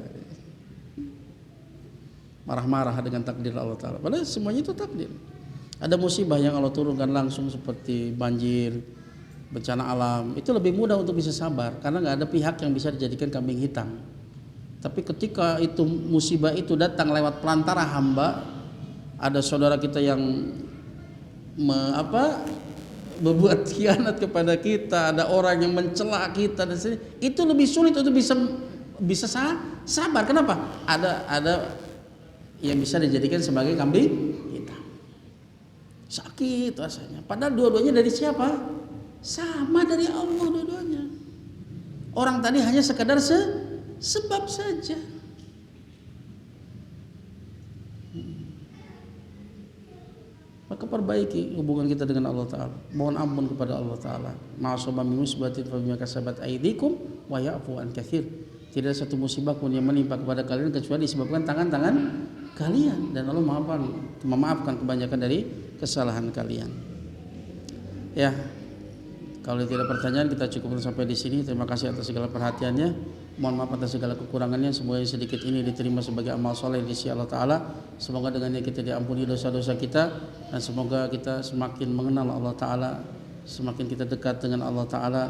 Marah-marah dengan takdir Allah Ta'ala. Padahal semuanya itu takdir. Ada musibah yang Allah turunkan langsung seperti banjir, bencana alam. Itu lebih mudah untuk bisa sabar. Karena gak ada pihak yang bisa dijadikan kambing hitam. Tapi ketika itu musibah itu datang lewat perantara hamba, ada saudara kita yang berbuat khianat kepada kita, ada orang yang mencela kita dan itu lebih sulit untuk bisa sabar. Kenapa? Ada yang bisa dijadikan sebagai kambing hitam. Sakit rasanya. Padahal dua-duanya dari siapa? Sama dari Allah dua-duanya. Orang tadi hanya sekadar sebab saja. Maka maka perbaiki hubungan kita dengan Allah Ta'ala. Mohon ampun kepada Allah Ta'ala. Ma'asaba min musbatin fa bima kasabat aydikum wa ya'fu an katsir. Tidak ada satu musibah pun yang menimpa kepada kalian kecuali disebabkan tangan-tangan kalian, dan Allah memaafkan kebanyakan dari kesalahan kalian. Ya, kalau tidak pertanyaan kita cukupkan sampai di sini. Terima kasih atas segala perhatiannya. Mohon maaf atas segala kekurangannya. Semoga sedikit ini diterima sebagai amal soleh di sisi Allah Ta'ala. Semoga dengannya kita diampuni dosa-dosa kita, dan semoga kita semakin mengenal Allah Ta'ala, semakin kita dekat dengan Allah Ta'ala,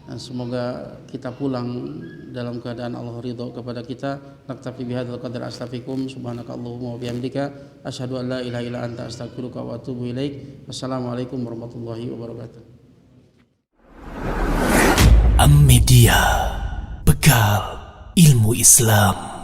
dan semoga kita pulang dalam keadaan Allah ridho kepada kita. Naktafi bihadzal qadar, astaghfirukum subhanakallahumma wa bihamdika asyhadu an la ilaha illa anta astaghfiruka wa atubu ilaik. Wassalamualaikum warahmatullahi wabarakatuh. Am Media, bekal ilmu Islam.